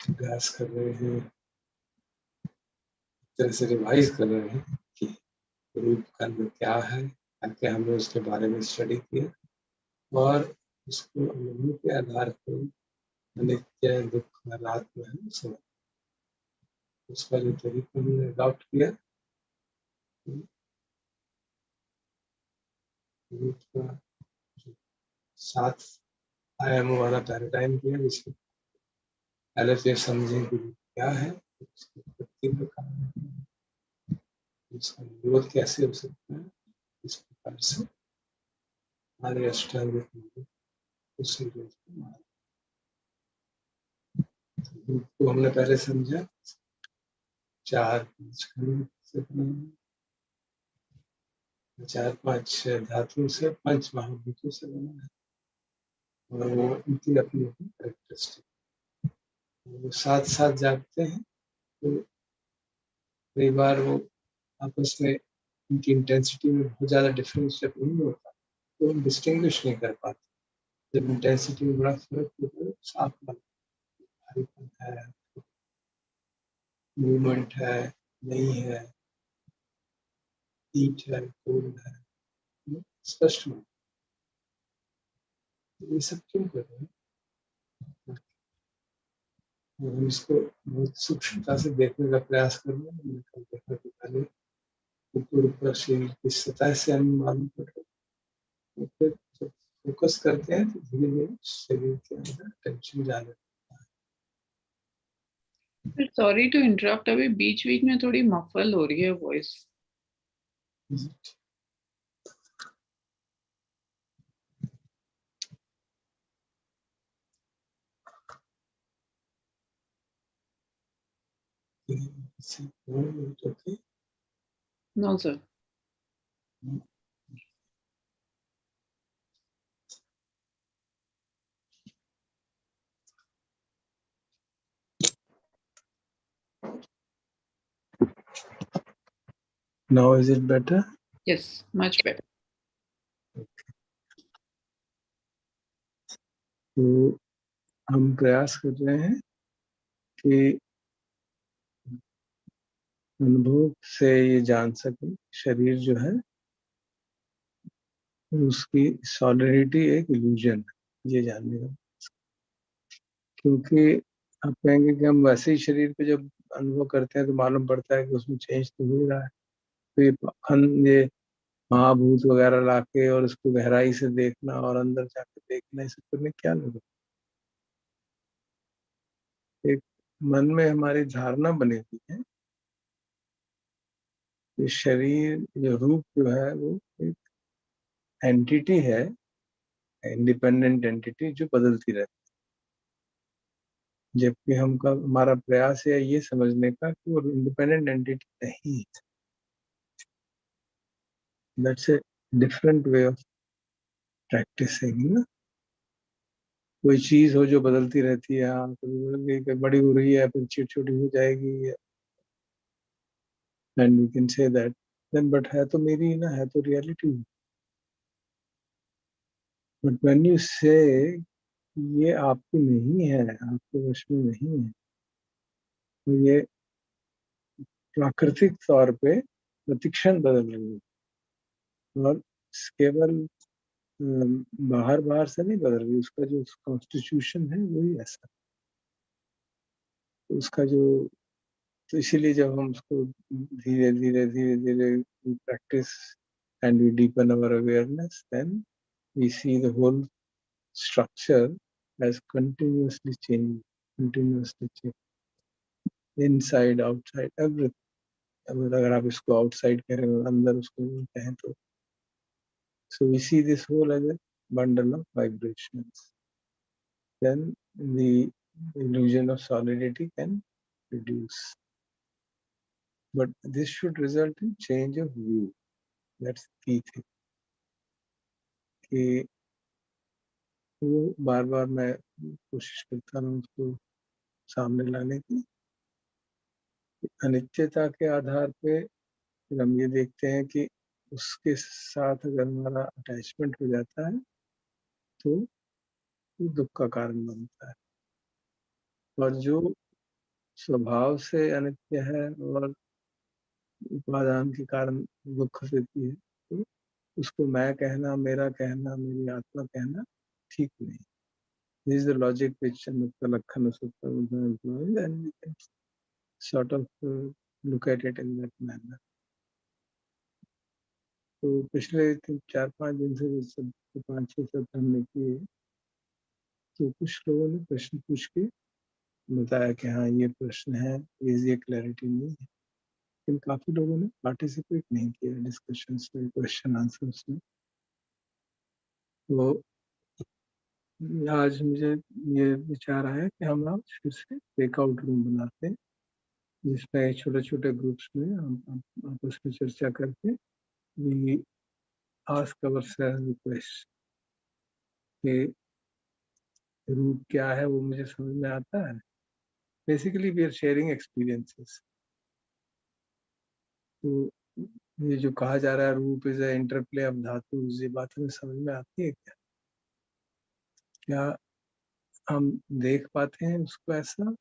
अभ्यास कर रहे हैं, एक तरह से रिवाइज कर रहे हैं कि रूप कर्म क्या है, ताकि हमने उसके बारे में स्टडी किया और उसको अनुभव के आधार पर नित्य दुख अनात्म है समझ, उसका जो तरीका हमने अडॉप्ट किया रूप का जो 7 आयामों वाला पैराडाइम किया, जिसमें पहले तो ये समझें कि क्या है, उसकी उत्पत्ति का कारण है, उसका निरोध कैसे हो सकता है, इस प्रकार से हमारे अष्टांग योग उस निरोध को माना। रूप को हमने पहले समझा 4-5 खंड से बना है, 4-5 धातुओं से, 5 महाभूतों से बना है और वो उनकी अपनी अपनी कैरेक्टरिस्टिक, वो साथ साथ जागते हैं तो कई बार वो आपस में उनकी इंटेंसिटी में बहुत ज़्यादा डिफरेंस जब नहीं होता तो हम डिस्टिंग्विश नहीं कर पाते। जब इंटेंसिटी में बड़ा फर्क होता है साफ भारीपन है, मूवमेंट है, नहीं है, हीट है, कोल्ड है, स्पष्ट में ये सब क्यों कर रहे हैं, और हम इसको बहुत सूक्ष्मता से देखने का प्रयास कर रहे हैं। मैंने कल देखा कि पहले ऊपर ऊपर शरीर की सतह से हम मालूम कर रहे हैं, और फिर जब फोकस करते हैं तो धीरे धीरे शरीर के अंदर टेंशन जाने लगता सॉरी टू इंटरप्ट, अभी बीच बीच में थोड़ी मफल हो रही है वॉइस। है। Okay. No sir. Now is it better? Yes, much better. तो हम प्रयास कर रहे हैं कि अनुभव से ये जान सके शरीर जो है उसकी सॉलिडिटी एक इल्यूजन है, ये जानने का। क्योंकि आप कहेंगे कि हम वैसे ही शरीर पे जब अनुभव करते हैं तो मालूम पड़ता है कि उसमें चेंज तो हो ही रहा है, तो ये महाभूत वगैरह लाके और उसको गहराई से देखना और अंदर जाके देखना, ये सब करने क्या लगा। एक मन में हमारी धारणा बनी हुई है कि शरीर जो रूप जो है वो एक एंटिटी है, इंडिपेंडेंट एंटिटी जो बदलती रहती है, जबकि हमारा प्रयास है ये समझने का कि वो इंडिपेंडेंट एंटिटी नहीं है। That's a different way of practising ना। कोई चीज हो जो बदलती रहती है, हाँ कभी बड़ी हो रही है फिर छोटी हो जाएगी, and we can say that then, but है तो मेरी ना, है तो रियलिटी। बट व्हेन यू से ये आपकी नहीं है, आपके वश में नहीं है, तो ये प्राकृतिक तौर पे प्रतिक्षण बदल रही है और केवल बाहर बाहर से नहीं बदल रही, उसका जो कॉन्स्टिट्यूशन है वही ऐसा। तो उसका जो, तो इसीलिए जब हम उसको धीरे धीरे धीरे धीरे practice and we deepen our awareness, then we see the whole structure as continuously changing inside outside everything। अगर आप इसको आउटसाइड कह रहे हो, अंदर उसको कहें तो, so we see this whole as a bundle of vibrations, then the illusion of solidity can reduce, but this should result in change of view। That's the key thing, कि वो बार बार मैं कोशिश करता हूँ उसको सामने लाने की। अनिश्चितता के आधार पे फिर हम ये देखते हैं कि उसके साथ अगर हमारा अटैचमेंट हो जाता है तो वो दुख का कारण बनता है। और जो स्वभाव से अनित्य है और उपादान के कारण दुख देती है, तो उसको मैं कहना, मेरा कहना, मेरी आत्मा कहना ठीक नहीं। This is the logic which Mr. Lakshana Sutta was employing, and we can sort of look at it in that manner. तो पिछले 4-5 दिन से 5-6 सत्र हमने किए, तो कुछ लोगों ने प्रश्न पूछ के बताया कि हाँ ये प्रश्न है, ये क्लैरिटी नहीं है, लेकिन काफी लोगों ने पार्टिसिपेट नहीं किया डिस्कशंस में, क्वेश्चन आंसर्स में। तो आज मुझे ये विचार आया कि हम आप फिर से ब्रेकआउट रूम बनाते हैं, जिसमें छोटे छोटे ग्रुप्स में हम आपस में चर्चा करके we ask ourselves the question कि रूप क्या है, वो मुझे समझ में आता है। Basically we are sharing experiences. तो ये जो कहा जा रहा है रूप इज अ इंटरप्ले ऑफ धातु, ये बात हमें समझ में आती है क्या? क्या हम देख पाते हैं उसको ऐसा,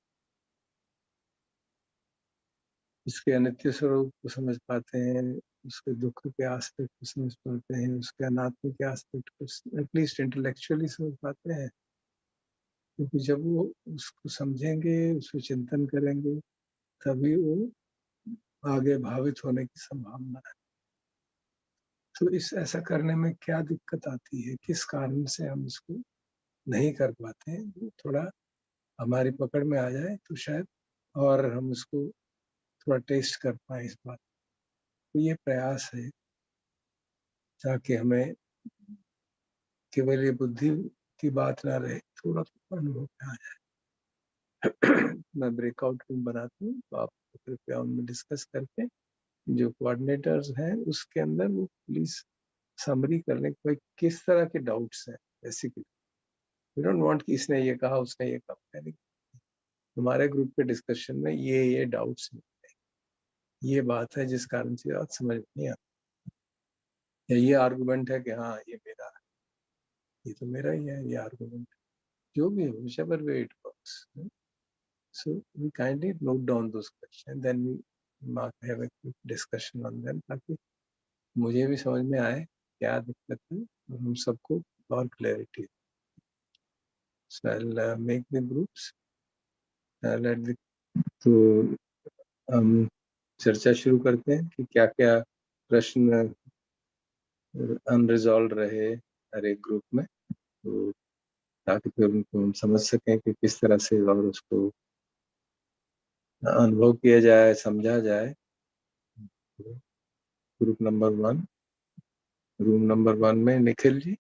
उसके अनित्य स्वरूप को समझ पाते हैं, उसके दुख के एस्पेक्ट को समझ पाते हैं, उसके अनात्म के एस्पेक्ट को एटलीस्ट इंटेलेक्चुअली समझ पाते हैं? क्योंकि जब वो उसको समझेंगे, उसको चिंतन करेंगे, तभी वो आगे भावित होने की संभावना है। तो इस ऐसा करने में क्या दिक्कत आती है, किस कारण से हम इसको नहीं कर पाते हैं? वो थोड़ा हमारी पकड़ में आ जाए तो शायद और हम उसको थोड़ा टेस्ट कर पाए इस बात। तो ये प्रयास है ताकि हमें केवल ये बुद्धि की बात ना रहे, थोड़ा अनुभव में आ जाए। मैं ब्रेकआउट रूम बनाती हूँ, तो आप कृपया उनमें डिस्कस करके जो कोऑर्डिनेटर्स हैं उसके अंदर वो प्लीज समरी करने के किस तरह के डाउट्स हैं। बेसिकली वी डोंट वांट कि इसने ये कहा उसने ये कहा, हमारे ग्रुप के डिस्कशन में ये डाउट्स हैं, ये बात है जिस कारण से बात समझ नहीं आती, या ये आर्गुमेंट है कि हाँ ये मेरा है, ये तो मेरा ही है, ये आर्गुमेंट जो भी है, whichever way it works. So we kindly note down those questions, then we have a quick discussion on them, ताकि मुझे भी समझ में आए क्या दिक्कत है और हम सबको और clarity. So I'll make the groups. तो हम चर्चा शुरू करते हैं कि क्या क्या प्रश्न अनरिजॉल्व रहे हर एक ग्रुप में, तो ताकि फिर उनको हम समझ सकें कि किस तरह से और उसको अनुभव किया जाए, समझा जाए। ग्रुप नंबर 1, रूम नंबर 1 में निखिल जी।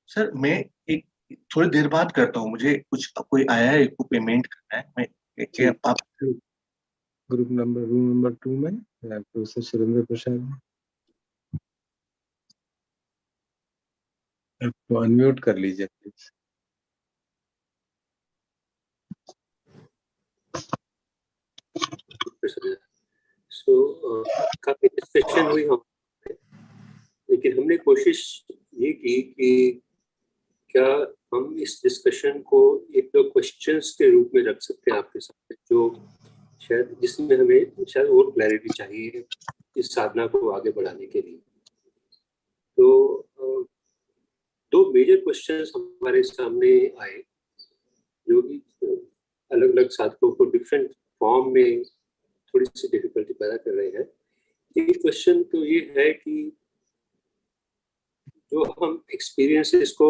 सर मैं एक थोड़ी देर बाद करता हूँ, मुझे कुछ कोई आया है, को पेमेंट करना है। मैं आप ग्रुप नंबर रूम नंबर 2 में प्रोफेसर सुरेंद्र प्रसाद, आपको अनम्यूट कर लीजिए प्लीज। काफी डिस्कशन हुई हम, लेकिन हमने कोशिश ये की कि क्या हम इस डिस्कशन को एक दो क्वेश्चंस के रूप में रख सकते हैं आपके सामने, जो शायद जिसमें हमें शायद और क्लैरिटी चाहिए इस साधना को आगे बढ़ाने के लिए। तो दो मेजर क्वेश्चंस हमारे सामने आए, जो कि अलग अलग साधकों को डिफरेंट फॉर्म में थोड़ी सी डिफिकल्टी पैदा कर रहे हैं। एक क्वेश्चन तो ये है कि जो हम एक्सपीरियंसेस को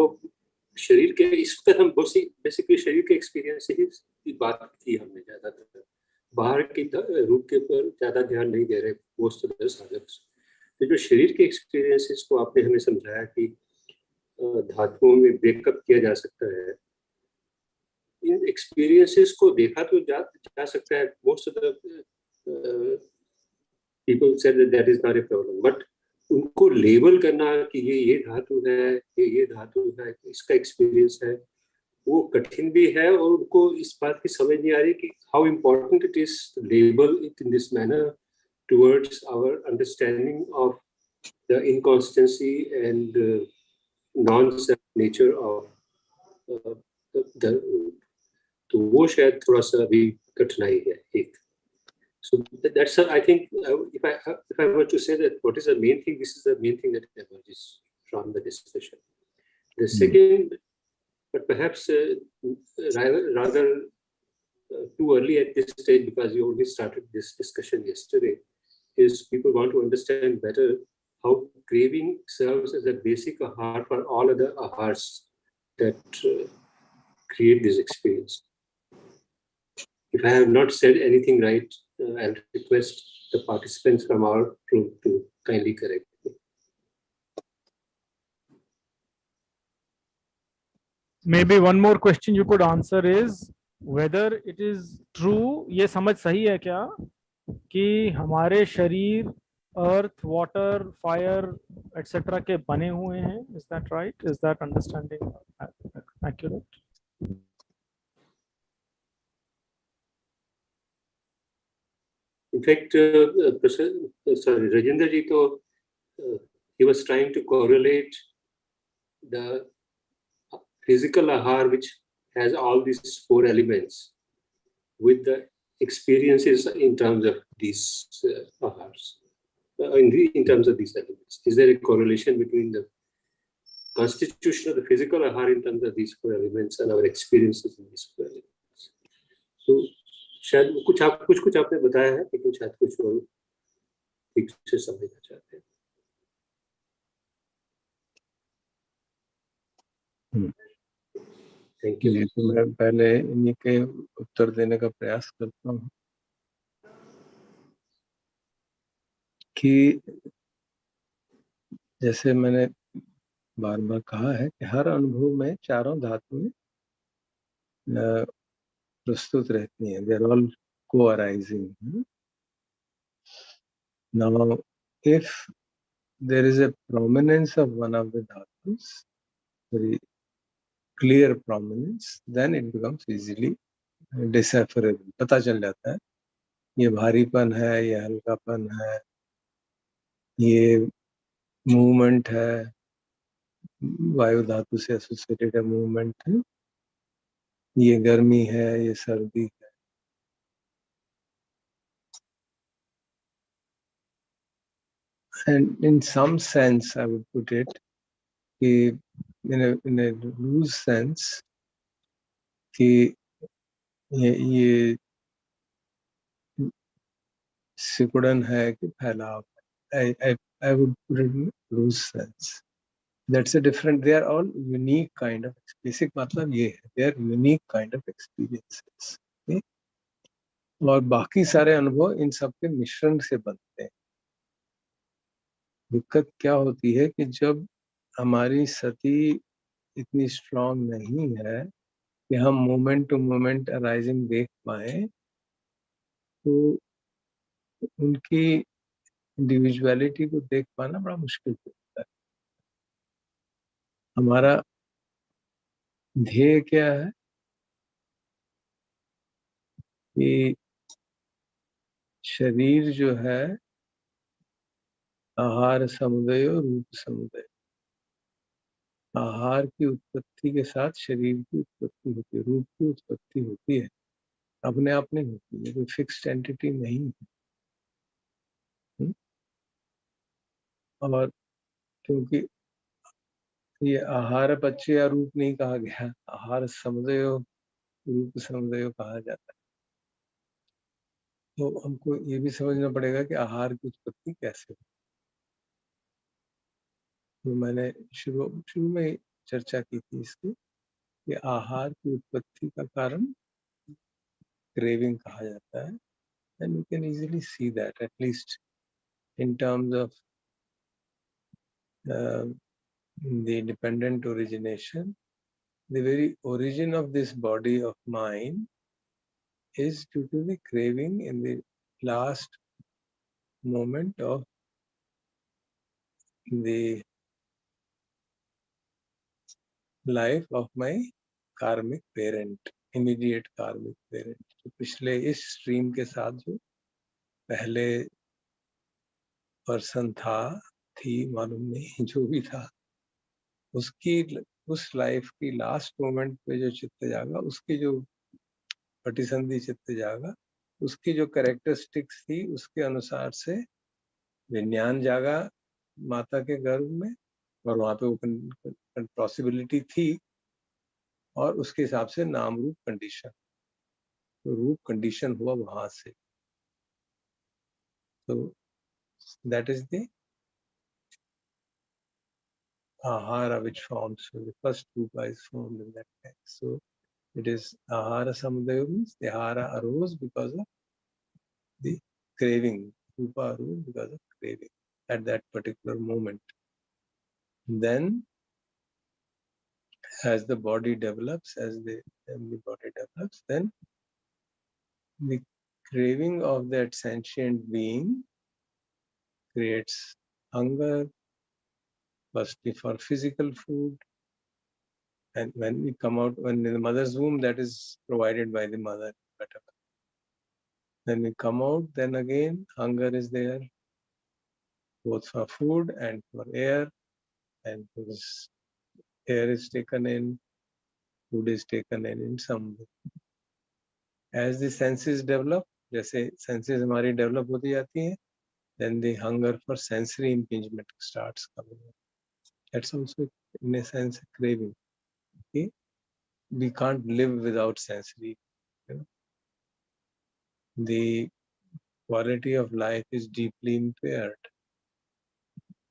शरीर के, इस वक्त हम बेसिकली शरीर के एक्सपीरियंस से ही बात की हमने, ज्यादातर बाहर की रूप के ऊपर ज्यादा ध्यान नहीं दे रहे मोस्ट ऑफ द साधक्स। तो जो शरीर के एक्सपीरियंसेस को आपने हमें समझाया कि धातुओं में ब्रेकअप किया जा सकता है, इन एक्सपीरियंसेस को देखा तो जा सकता है। Most of the people said that is not a problem, but उनको लेबल करना कि ये धातु है, ये धातु है, इसका एक्सपीरियंस है, वो कठिन भी है, और उनको इस बात की समझ नहीं आ रही कि how important it is to label it in this manner towards our understanding of the inconsistency and non-self nature of the रूप। तो वो शायद थोड़ा सा अभी कठिनाई है एक. So that's I think if I were to say that what is the main thing, this is the main thing that emerges from the discussion. The second, but perhaps rather too early at this stage, because you only started this discussion yesterday, is people want to understand better how craving serves as a basic ahar for all other ahars that create this experience. If I have not said anything right, I'll request the participants from our group to kindly correct me. Maybe one more question you could answer is whether it is true, ये समझ सही है क्या कि हमारे शरीर अर्थ, water, fire etc. के बने हुए हैं? Is that right? Is that understanding accurate? In fact, Rajendra ji, he was trying to correlate the physical ahar, which has all these four elements, with the experiences in terms of these ahars, in terms of these elements. Is there a correlation between the constitution of the physical ahar in terms of these four elements and our experiences in these four elements? So, शायद कुछ आपने बताया है, लेकिन शायद कुछ और ठीक से समझना चाहते हैं. Thank you. तो मैं पहले इन्हीं के उत्तर देने का प्रयास करता हूँ कि जैसे मैंने बार बार कहा है कि हर अनुभव में चारों धातुएं प्रस्तुत रहती हैं. They are all co-arising. Now, if there is a prominence of one of the dhatus, very clear prominence, then it becomes easily decipherable. पता चल जाता है ये भारीपन है, ये हल्कापन है, ये मूवमेंट है, वायु धातु से एसोसिएटेड है मूवमेंट है, ये गर्मी है, ये सर्दी है. And in some sense, I would put it, in a loose sense, कि ये सिकुड़न है कि फैलाव है. I would put it in a loose sense. That's a different. They are all unique kind of basic मतलब ये है. They are unique kind of experiences. Okay? और बाकी सारे अनुभव इन सब के मिश्रण से बनते हैं. दिक्कत क्या होती है कि जब हमारी सती इतनी स्ट्रांग नहीं है कि हम मोमेंट टू मोमेंट अराइजिंग देख पाए, तो उनकी इंडिविजुअलिटी को देख पाना बड़ा मुश्किल होता है. हमारा ध्येय क्या है कि शरीर जो है आहार समुदय और रूप समुदय, आहार की उत्पत्ति के साथ शरीर की उत्पत्ति होती है, रूप की उत्पत्ति होती है, अपने आप नहीं होती है, कोई फिक्स्ड एंटिटी नहीं है. और क्योंकि ये आहार पच्य या रूप नहीं कहा गया, आहार समुदय रूप समुदय कहा जाता है. तो हमको ये भी समझना पड़ेगा कि आहार की उत्पत्ति कैसे हो. तो मैंने शुरू में चर्चा की थी इसकी कि आहार की उत्पत्ति का कारण क्रेविंग कहा जाता है. and you can easily see that, at least in terms of the dependent origination. The very origin of this body of mine is due to the craving in the last moment of the life of my karmic parent, immediate karmic parent. तो पिछले इस stream के साथ जो पहले person था, थी, मालूम नहीं, जो भी था, उसकी उस लाइफ की लास्ट मोमेंट पे जो चित्त जागा, उसकी जो पटिसंधि चित्त जागा, उसकी जो कैरेक्टरिस्टिक्स थी उसके अनुसार से विज्ञान जागा माता के गर्भ में, और वहां पे वो पॉसिबिलिटी थी, और उसके हिसाब से नाम रूप कंडीशन, तो रूप कंडीशन हुआ वहां से. तो that is the ahara which forms. So the first rupa is formed in that text. So it is ahara samudaya, means the ahara arose because of the craving. Rupa arose because of craving at that particular moment. Then as the body develops, as the body develops, then the craving of that sentient being creates hunger, firstly for physical food, and when we come out, when in the mother's womb, that is provided by the mother, whatever. Then we come out, then again hunger is there, both for food and for air, and this air is taken in, food is taken in some way. As the senses develop, जैसे senses हमारी develop होती जाती हैं, then the hunger for sensory impingement starts coming in. That's also in a sense a craving. Okay? We can't live without sensory. You know? The quality of life is deeply impaired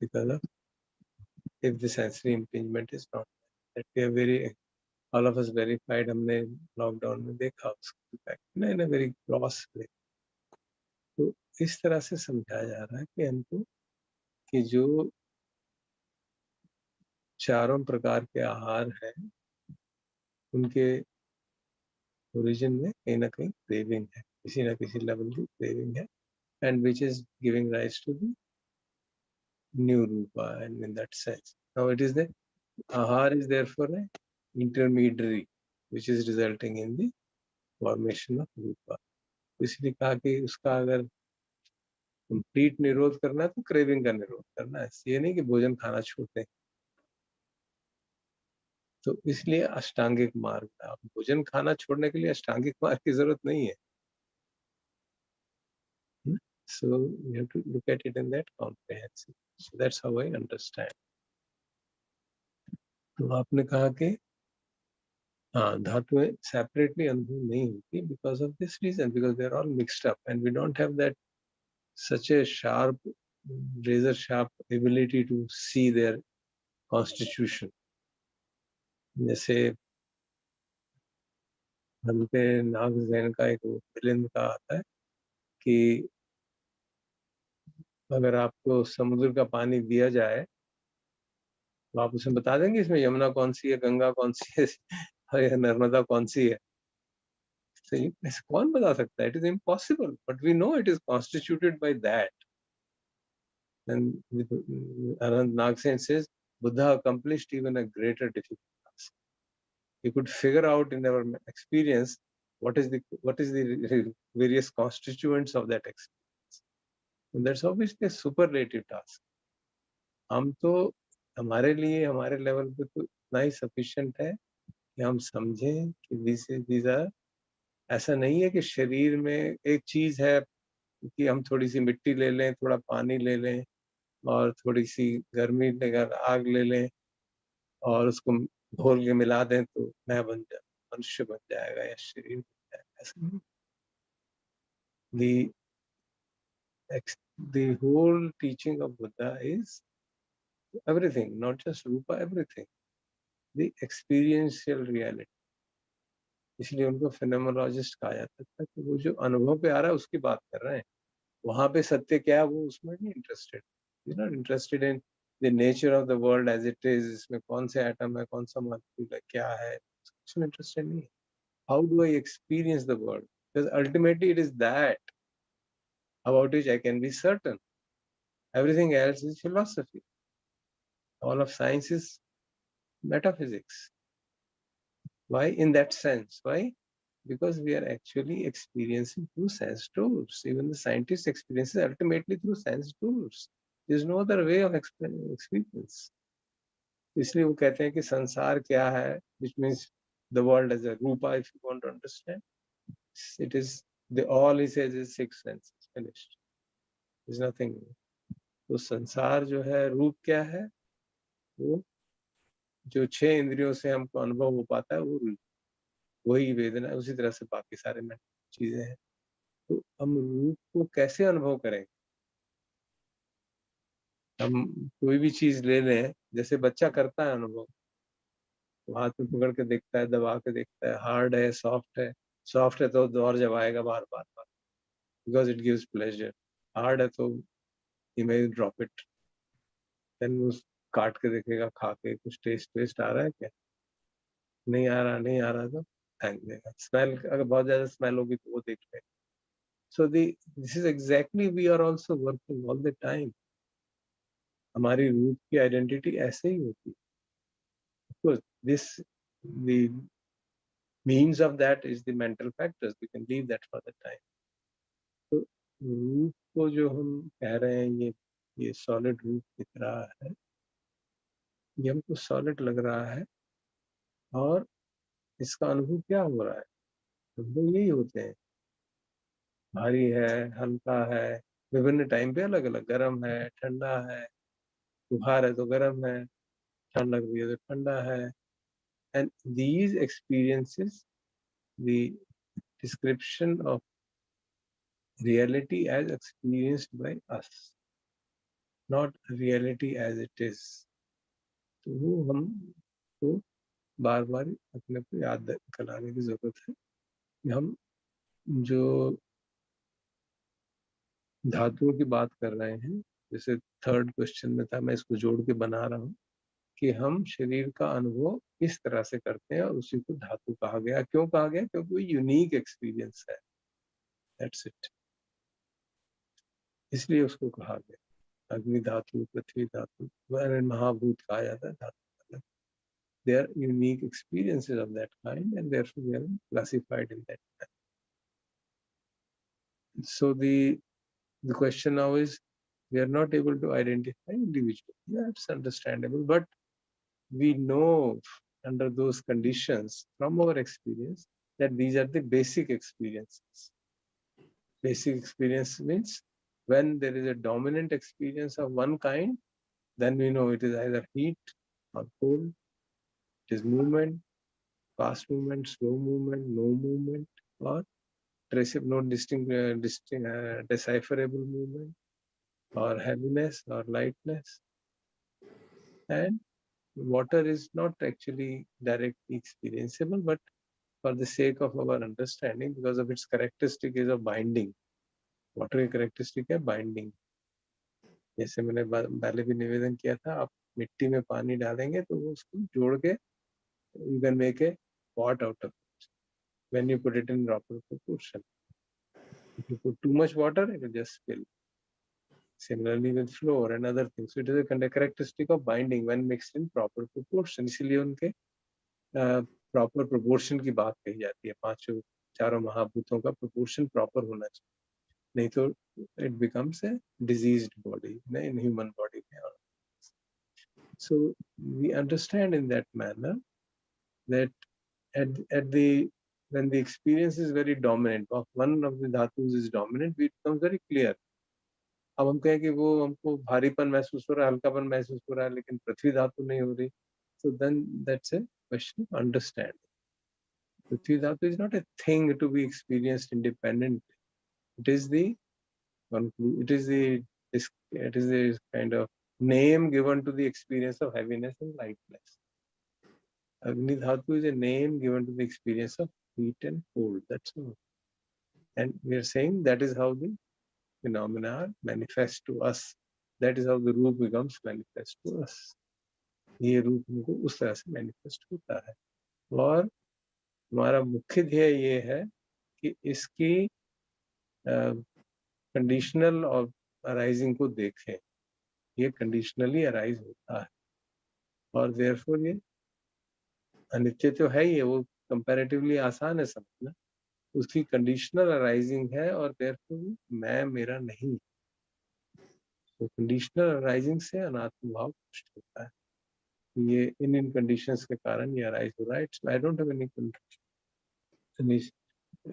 because of if the sensory impingement is not there. That we are very, all of us verified, हमने lockdown में देखा उसका effect in a very gross way. तो इस तरह से समझाया जा रहा है कि हमको कि जो चारों प्रकार के आहार हैं उनके ओरिजिन में कहीं ना कहीं क्रेविंग है, किसी ना किसी लेवल की क्रेविंग है, and which is giving rise to the new रूपा. And in that sense now it is the ahar is therefore an intermediary which is resulting in the formation of रूपा. इसलिए कहा कि उसका अगर कंप्लीट निरोध करना है तो क्रेविंग का निरोध करना है, ये नहीं कि भोजन खाना छोड़ते. तो इसलिए अष्टांगिक मार्ग, आप भोजन खाना छोड़ने के लिए अष्टांगिक मार्ग की जरूरत नहीं है. So you have to look at it in that comprehensive. So that's how I understand. तो आपने कहा कि हाँ, धातुएं सेपरेटली अनुभव नहीं होती because of this reason, because they are all mixed up and we don't have that such a sharp, razor sharp ability to see their constitution. जैसे हम पे नागजैन का एक मिलिंद का आता है कि अगर आपको समुद्र का पानी दिया जाए तो आप उसे बता देंगे इसमें यमुना कौन सी है, गंगा कौन सी है और नर्मदा कौन सी है. तो ऐसे कौन बता सकता है? It is impossible, but we know it is constituted by that. And Anand Nagsen says Buddha accomplished even a greater difficult task. He could figure out in our experience what is the various constituents of that experience. And that's obviously a superlative task. हम तो हमारे लिए हमारे level पे तो इतना ही sufficient है कि हम समझें कि these are, ऐसा नहीं है कि शरीर में एक चीज है कि हम थोड़ी सी मिट्टी ले लें, थोड़ा पानी ले लें और थोड़ी सी गर्मी लेकर आग ले लें और उसको घोल के मिला दें तो मैं बन जा मनुष्य बन जाएगा या शरीर बन जाएगा. ऐसा नहीं. The whole teaching of Buddha is everything, not just Rupa, everything, the experiential reality. इसलिए उनको फेनोमेनोलॉजिस्ट कहा जाता था कि वो जो अनुभव पे आ रहा है उसकी बात कर रहे हैं. वहां पे सत्य क्या है वो उसमें नहीं interested. He's not interested in the nature of the world as it is. इसमें कौन से एटम है, कौन सा मॉलिक्यूल है, क्या है, उसमें इंटरेस्टेड नहीं है. How do I experience the world? Because ultimately it is that about which I can be certain. Everything else is philosophy. All of science is metaphysics. Why in that sense? Why? Because we are actually experiencing through sense doors. Even the scientist experiences ultimately through sense doors. There is no other way of experience. इसलिए वो कहते हैं कि संसार क्या है, which means the world as a Rupa, if you want to understand. it is the all he says is six senses finished. There's nothing. तो संसार जो है रूप क्या है, वो जो 6 इंद्रियों से हमको अनुभव हो पाता है वो रूप, वही वेदना, उसी तरह से बाकी सारे में चीजें हैं। तो हम रूप को कैसे अनुभव करें? हम कोई भी चीज ले लें, जैसे बच्चा करता है अनुभव, तो हाथ में पकड़ के देखता है, दबा के देखता है, हार्ड है सॉफ्ट है तो और जबाएगा बार बार बार, because it gives pleasure. Hard है तो he may drop it, then वो काट के देखेगा, खा के कुछ टेस्ट आ रहा है क्या, नहीं आ रहा तो फेंक देगा। स्मेल, अगर बहुत ज्यादा स्मेल होगी तो वो देख लेगा। So this is exactly we are also working all the time. हमारी रूप की आइडेंटिटी ऐसे ही होती है। Of course, this the means of that is the mental factors. We can leave that for the time. तो रूप को जो हम कह रहे हैं, ये सॉलिड रूप दिख रहा है, ये हमको सॉलिड लग रहा है, और इसका अनुभव क्या हो रहा है? अनुभव यही होते हैं, भारी है, हल्का है, विभिन्न टाइम पे अलग अलग, गर्म है, ठंडा है, बुखार है तो गर्म है, ठंड लग रही है तो ठंडा है। And these experiences, the description of reality as experienced by us, not reality as it is. तो वो हमको बार बार अपने को याद कराने की जरूरत है कि हम जो धातुओं की बात कर रहे हैं, जैसे थर्ड क्वेश्चन में था, मैं इसको जोड़ के बना रहा हूँ कि हम शरीर का अनुभव इस तरह से करते हैं, और उसी को धातु कहा गया। क्यों कहा गया? क्योंकि वो यूनिक एक्सपीरियंस है, दैट्स इट, इसलिए उसको कहा गया। अग्नि धातु, पृथ्वी धातु, महाभूत कहा जाता है धातु। They are unique experiences of that kind, and therefore they are classified in that manner. So the question now is, we are not able to identify individuals. That's understandable, but we know under those conditions from our experience that these are the basic experiences. Basic experience means when there is a dominant experience of one kind, then we know it is either heat or cold, it is movement, fast movement, slow movement, no movement, or no decipherable movement, or heaviness or lightness. And water is not actually directly experienceable, but for the sake of our understanding, because of its characteristic is of binding. Water की characteristic है binding. जैसे मैंने पहले भी निवेदन किया था, आप मिट्टी में पानी डालेंगे तो वो उसको जोड़ के you can make a pot out of it when you put it in proper proportion. If you put too much water, it will just spill. Similarly with flour and other things. So it is a kind of characteristic of binding when mixed in proper proportion. इसीलिए उनके proper proportion की बात कही जाती है। पांचों चारों महाभूतों का proportion proper होना चाहिए, नहीं तो it becomes a diseased body in human body. So we understand in that manner that when the experience is very dominant, of one of the dhatus is dominant, it becomes very clear. अब हम कहें कि वो हमको भारीपन महसूस हो रहा है, हल्कापन महसूस हो रहा है, लेकिन पृथ्वी धातु नहीं हो रही, so then that's a question of understanding. पृथ्वी धातु is not a thing to be experienced independently. It is the kind of name given to the experience of heaviness and lightness. Agni Dhatu is a name given to the experience of heat and cold. That's all. And we are saying that is how the phenomena are manifest to us. That is how the रूप becomes manifest to us. ये रूप हमको उस तरह से manifest होता है, और हमारा मुख्य ध्येय ये है कि इसकी कंडीशनल और अराइजिंग को देखें। ये कंडीशनली अराइज होता है, और therefore ये अनित्य तो है ही, वो कंपैरेटिवली आसान है समझना। उसकी कंडीशनल अराइजिंग है, और therefore मैं मेरा नहीं। तो कंडीशनल अराइजिंग से अनात्म भाव पुष्ट होता है। ये इन कंडीशंस के कारण ये अराइज हो रहा है। I don't have any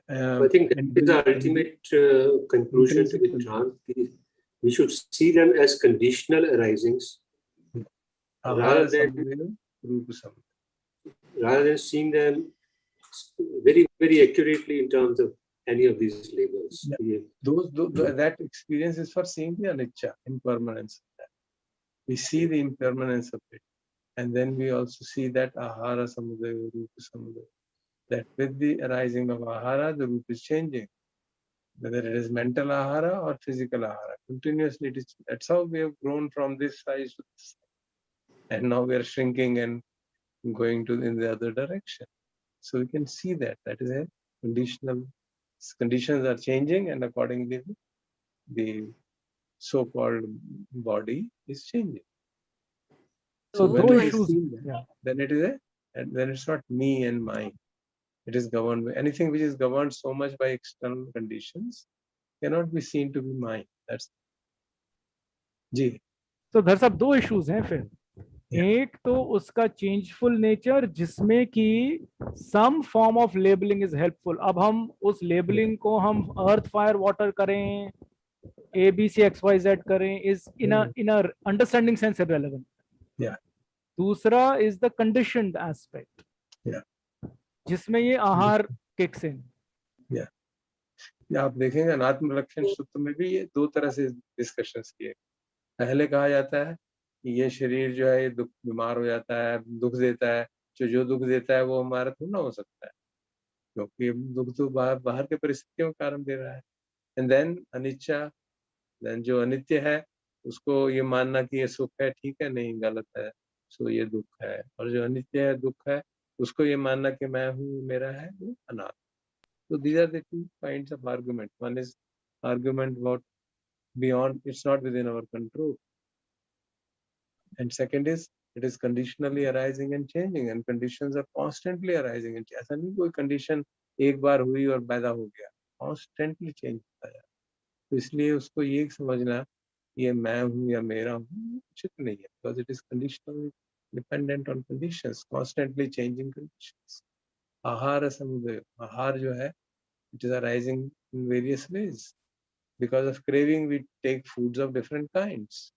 I think that is the ultimate conclusion to be drawn. We should see them as conditional arisings rather than seeing them very, very accurately in terms of any of these labels. Yeah. That experience is for seeing the anicca, impermanence. We see the impermanence of it. And then we also see that ahara samudaya, rupa samudaya. That with the arising of ahara, the rupa is changing. Whether it is mental ahara or physical ahara. Continuously, that's how we have grown from this size to this size. And now we are shrinking and going in the other direction. So we can see that is a conditional. Conditions are changing, and accordingly, the so-called body is changing. So when we see that, then then it's not me and mine. It is governed by anything which is governed so much by external conditions cannot be seen to be mine. That's जी. So there's अब दो issues हैं फिर. एक तो उसका changeful nature जिसमें कि some form of labeling is helpful. अब हम उस labeling को हम earth, fire, water करें, A, B, C, X, Y, Z करें is in a understanding sense irrelevant. Yeah. दूसरा is the conditioned aspect. Yeah. जिसमें ये आहार kicks in. Yeah. आप देखेंगे अनात्म लक्षण सूत्र में भी ये दो तरह से डिस्कशंस किए. पहले कहा जाता है कि ये शरीर जो है दुख बीमार हो जाता है, दुख देता है, जो दुख देता है वो हमारा थोड़ा ना हो सकता है, क्योंकि दुख तो बाहर के परिस्थितियों के कारण दे रहा है. एंड देन अनिच्छा, देन जो अनित्य है उसको ये मानना कि ये सुख है, ठीक है, नहीं, गलत है, सो ये दुख है. और जो अनित्य है, दुख है, उसको ये मानना कि मैं हूँ, मेरा है, वो अनाथ. So these are the two kinds of argument. One is argument about beyond, it's not within our control. And second is, it is conditionally arising and changing, and conditions are constantly arising and changing. ऐसा नहीं कोई condition एक बार हुई और पैदा हो गया, constantly change होता है. तो इसलिए उसको ये समझना ये मैं हूँ या मेरा हूँ उचित नहीं है, because it is conditionally dependent on conditions, constantly changing conditions. आहार समुदय, आहार जो है, it is arising in various ways. Because of craving, we take foods of different kinds.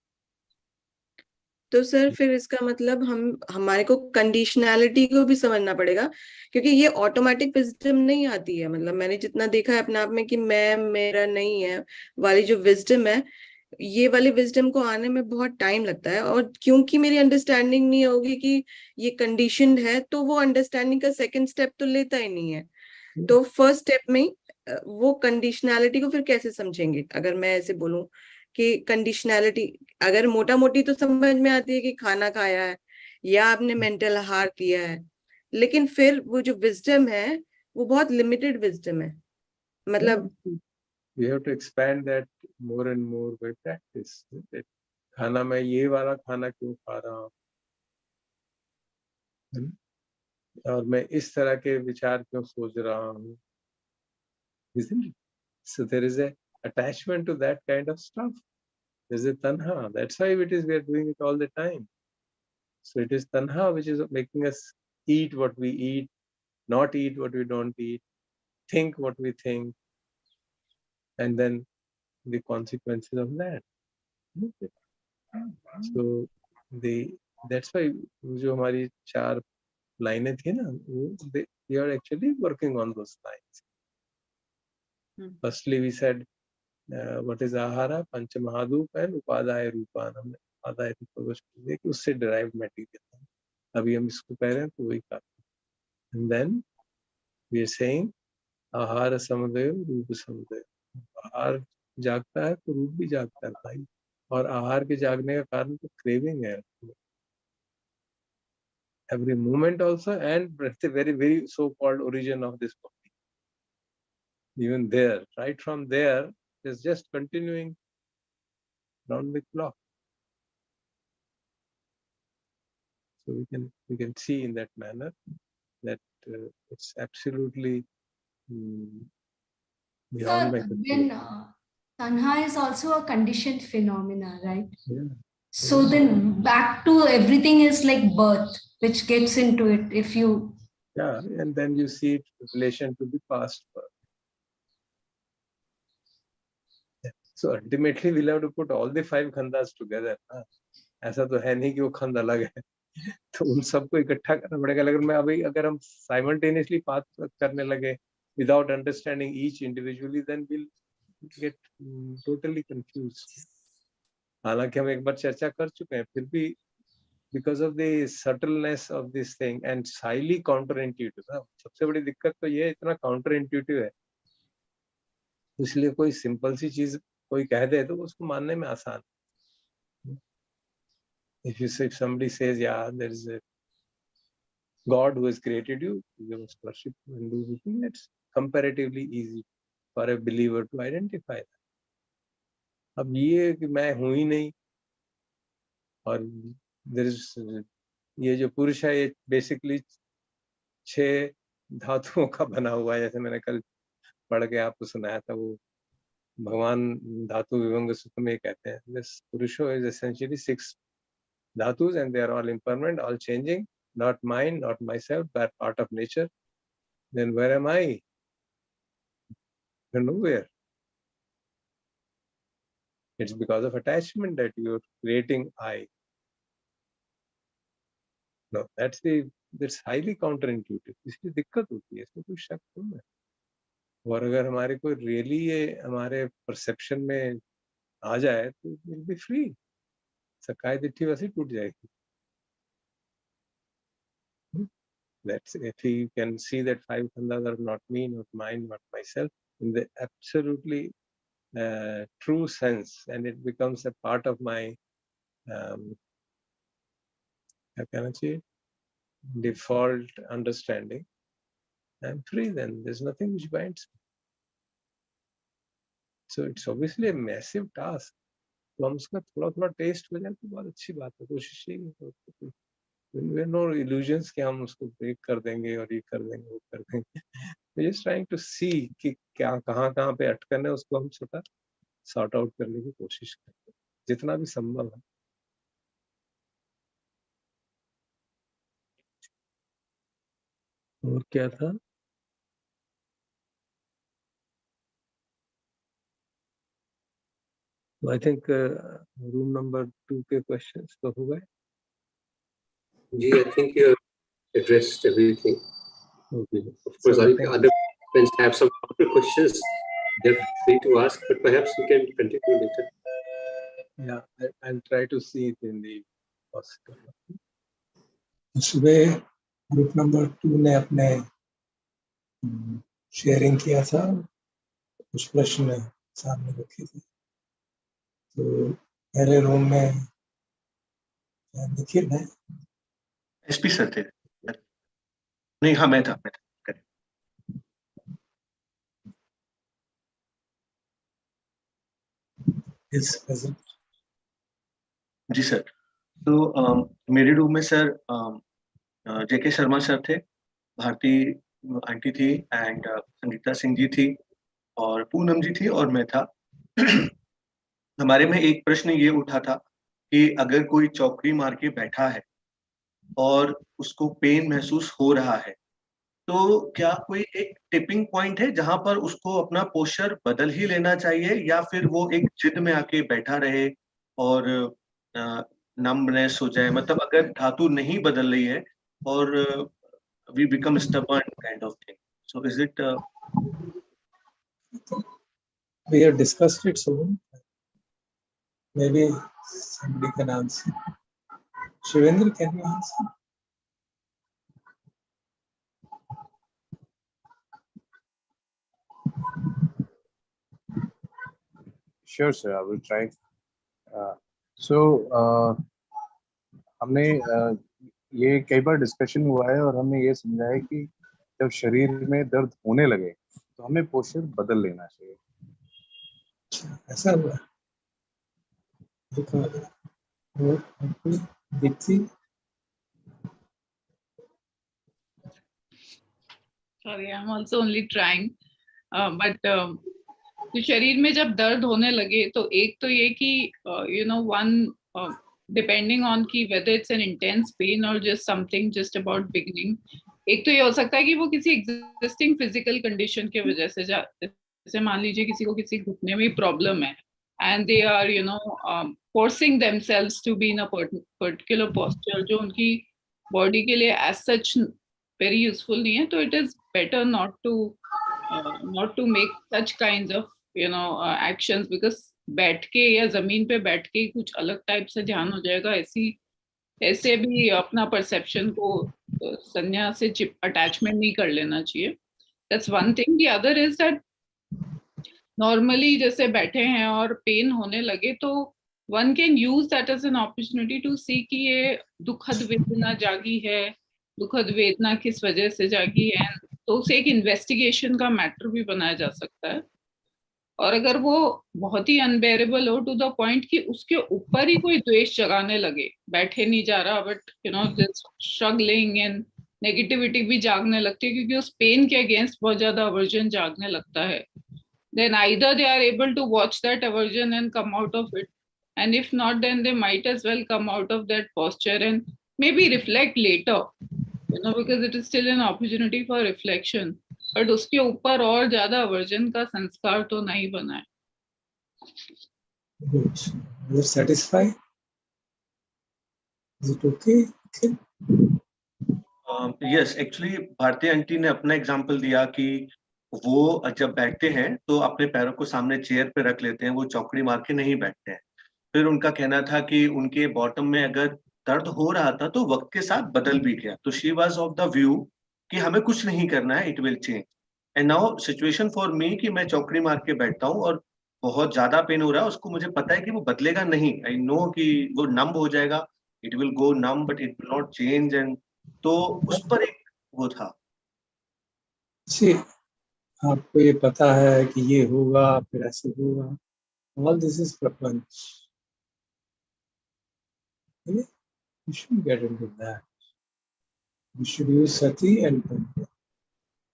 तो सर फिर इसका मतलब हमारे को कंडीशनैलिटी को भी समझना पड़ेगा, क्योंकि ये ऑटोमेटिक विजडम नहीं आती है. मतलब मैंने जितना देखा है अपने आप में कि मैं मेरा नहीं है वाली जो विजडम है, ये वाली विजडम को आने में बहुत टाइम लगता है. और क्योंकि मेरी अंडरस्टैंडिंग नहीं होगी कि ये कंडीशनड है, तो वो अंडरस्टैंडिंग का सेकंड स्टेप तो लेता ही नहीं है. तो फर्स्ट स्टेप में वो कंडीशनैलिटी को फिर कैसे समझेंगे? अगर मैं ऐसे बोलूं कि कंडीशनैलिटी अगर मोटा मोटी तो समझ में आती है कि खाना खाया है या आपने मेंटल आहार किया है, लेकिन फिर वो जो विजडम है वो बहुत लिमिटेड विजडम है. मतलब we have to expand that more and more by practice. खाना मैं ये वाला खाना क्यों खा रहा हूँ, और मैं इस तरह के विचार क्यों सोच रहा हूँ, isn't it? So there is a attachment to that kind of stuff. There's a tanha. That's why it is we are doing it all the time. So it is tanha which is making us eat what we eat, not eat what we don't eat, think what we think, and then the consequences of that. So that's why जो हमारी 4 लाइनें थी ना, we are actually working on those lines. Firstly, we said what is ahara, pancha mahadup and upadaya रूपान. हमने उपादाय रूप को समझे कि उससे derived material. अभी हम इसको कह रहे हैं तो वही करते हैं. And then we are saying ahara samudaya, रूप samudaya. आहार जागता है तो रूप भी जागता है भाई, और आहार के जागने का कारण तो क्रेविंग है. Every moment also, and the very, very so-called origin of this body. Even there, right from there, it's just continuing round the clock. So we can see in that manner that it's absolutely beyond my control. Tanha is also a conditioned phenomena, right? Yeah. So then back to everything is like birth, which gets into it if you... Yeah, and then you see it in relation to the past birth. So ultimately we'll have to put all the 5 khandas together. ऐसा तो है नहीं कि वो खंड अलग है. तो उन सबको इकट्ठा करना पड़ेगा. अगर हम simultaneously बात करने लगे without understanding each individually, then we'll get totally confused. हालांकि हम एक बार चर्चा कर चुके हैं, फिर भी because of the subtleness of this thing and highly counterintuitive. सबसे बड़ी दिक्कत तो ये इतना counterintuitive है, इसलिए कोई सिंपल सी चीज कोई कह दे तो उसको मानने में आसान. If somebody says, yeah, there is a God who has created you, you must worship and do the thing, it's comparatively easy for a believer to identify that. अब ये कि मैं हूं ही नहीं, और there is ये जो पुरुष है ये बेसिकली 6 धातुओं का बना हुआ है, जैसे मैंने कल पढ़ के आपको सुनाया था. वो भगवान धातु विभंग सूत्र में कहते हैं, this पुरुषो is essentially 6 dhatus and they are all impermanent, all changing, not mine, not myself, but part of nature. Then where am I? You're nowhere. It's because of attachment that you're creating I. No, that's highly counterintuitive. इसकी दिक्कत होती है, इसमें कोई शक नहीं है. और अगर हमारे को रियली ये हमारे परसेप्शन में आ जाए तो विल बी फ्री. सकाय दिट्ठी वैसे टूट जाएगी. That's if he can see that 5 khandas are not me, not mine, not myself, in the absolutely true sense, and it becomes a part of my how can I say, default understanding, I'm free. Then there's nothing which binds me. So it's obviously a massive task. तो हम उसका थोड़ा test हो जाए तो बहुत अच्छी बात है. कोशिश यही है, no illusions कि हम उसको ब्रेक कर देंगे और ये कर देंगे वो कर देंगे. We're just trying to see कि क्या कहाँ पे अटकन है, उसको हम छोटा सॉर्ट आउट करने की कोशिश करते हैं जितना भी संभव है. और क्या था? I think room number 2 के questions तो हो गए. जी, I think you addressed everything. Okay. Of course, So if other friends have some other questions, they're free to ask, but perhaps we can continue later. Yeah, I'll try to see it in the post. सुबह group number 2 ने अपने sharing किया था, कुछ प्रश्न सामने रखे थे. तो पहले रूम में निखिल है, एसपी सर थे. नहीं, हाँ मैं था. Is present. जी सर. तो मेरे रूम में सर जेके शर्मा सर थे, भारती आंटी थी, एंड संगीता सिंह जी थी, और पूनम जी थी, और मैं था. हमारे में एक प्रश्न ये उठा था कि अगर कोई चौकड़ी मार के बैठा है और उसको पेन महसूस हो रहा है, तो क्या कोई एक टिपिंग पॉइंट है जहां पर उसको अपना पोस्चर बदल ही लेना चाहिए, या फिर वो एक जिद में आके बैठा रहे और नम्बनेस हो जाए? मतलब अगर धातु नहीं बदल रही है और we become stubborn kind of thing, so is it? We have discussed it soon. Maybe somebody can answer. Shivendra, can you answer? Sure, sir. I will try. हमने ये कई बार डिस्कशन हुआ है और हमने ये समझा है कि जब शरीर में दर्द होने लगे तो हमें पोस्चर बदल लेना चाहिए. ऐसा हुआ? Deepti? Sorry, I'm also only trying. But तो शरीर में जब दर्द होने लगे तो एक तो ये कि one depending on कि whether it's an intense pain or just something just about beginning, एक तो ये हो सकता है कि वो किसी existing physical condition के वजह से, जैसे मान लीजिए किसी को किसी घुटने में प्रॉब्लम है and they are forcing themselves to be in a particular posture जो उनकी body के लिए as such very useful नहीं है, तो it is better not to make such kinds of actions, because बैठ के या जमीन पे बैठ के कुछ अलग टाइप से ध्यान हो जाएगा, ऐसे भी अपना परसेप्शन को संज्ञा से अटैचमेंट नहीं कर लेना चाहिए. That's one thing. The other is that normally जैसे बैठे हैं और पेन होने लगे तो one can use that as an opportunity to see कि ये दुखद वेदना जागी है, दुखद वेदना किस वजह से जागी है, तो उसे एक इन्वेस्टिगेशन का मैटर भी बनाया जा सकता है. और अगर वो बहुत ही अनबेरेबल हो टू द पॉइंट कि उसके ऊपर ही कोई द्वेष जगाने लगे, बैठे नहीं जा रहा but this struggling and negativity भी जागने लगती है क्योंकि उस पेन के अगेंस्ट बहुत ज्यादा अवर्जन जागने लगता है, then either they are able to watch that aversion and come out of it, and if not then they might as well come out of that posture and maybe reflect later, because it is still an opportunity for reflection. But उसके ऊपर और ज्यादा aversion का संस्कार तो नहीं बना है. Good. You're satisfied? Is it okay? Yes, actually Bharti aunty ने अपना एग्जांपल दिया कि वो जब बैठते हैं तो अपने पैरों को सामने चेयर पे रख लेते हैं, वो चौकड़ी मार के नहीं बैठते हैं. फिर उनका कहना था कि उनके बॉटम में अगर दर्द हो रहा था तो वक्त के साथ बदल भी गया, तो she was of the view कि हमें कुछ नहीं करना है, it will change. And now situation for me कि मैं चौकड़ी मार के बैठता हूँ और बहुत ज्यादा पेन हो रहा है, उसको मुझे पता है कि वो बदलेगा नहीं. आई नो कि वो नम हो जाएगा, it will go numb but it will not change. And तो उस पर एक वो था. आपको ये पता है कि ये होगा फिर ऐसे होगा, all this is प्रपंच. You shouldn't get into that. You should use sati and panya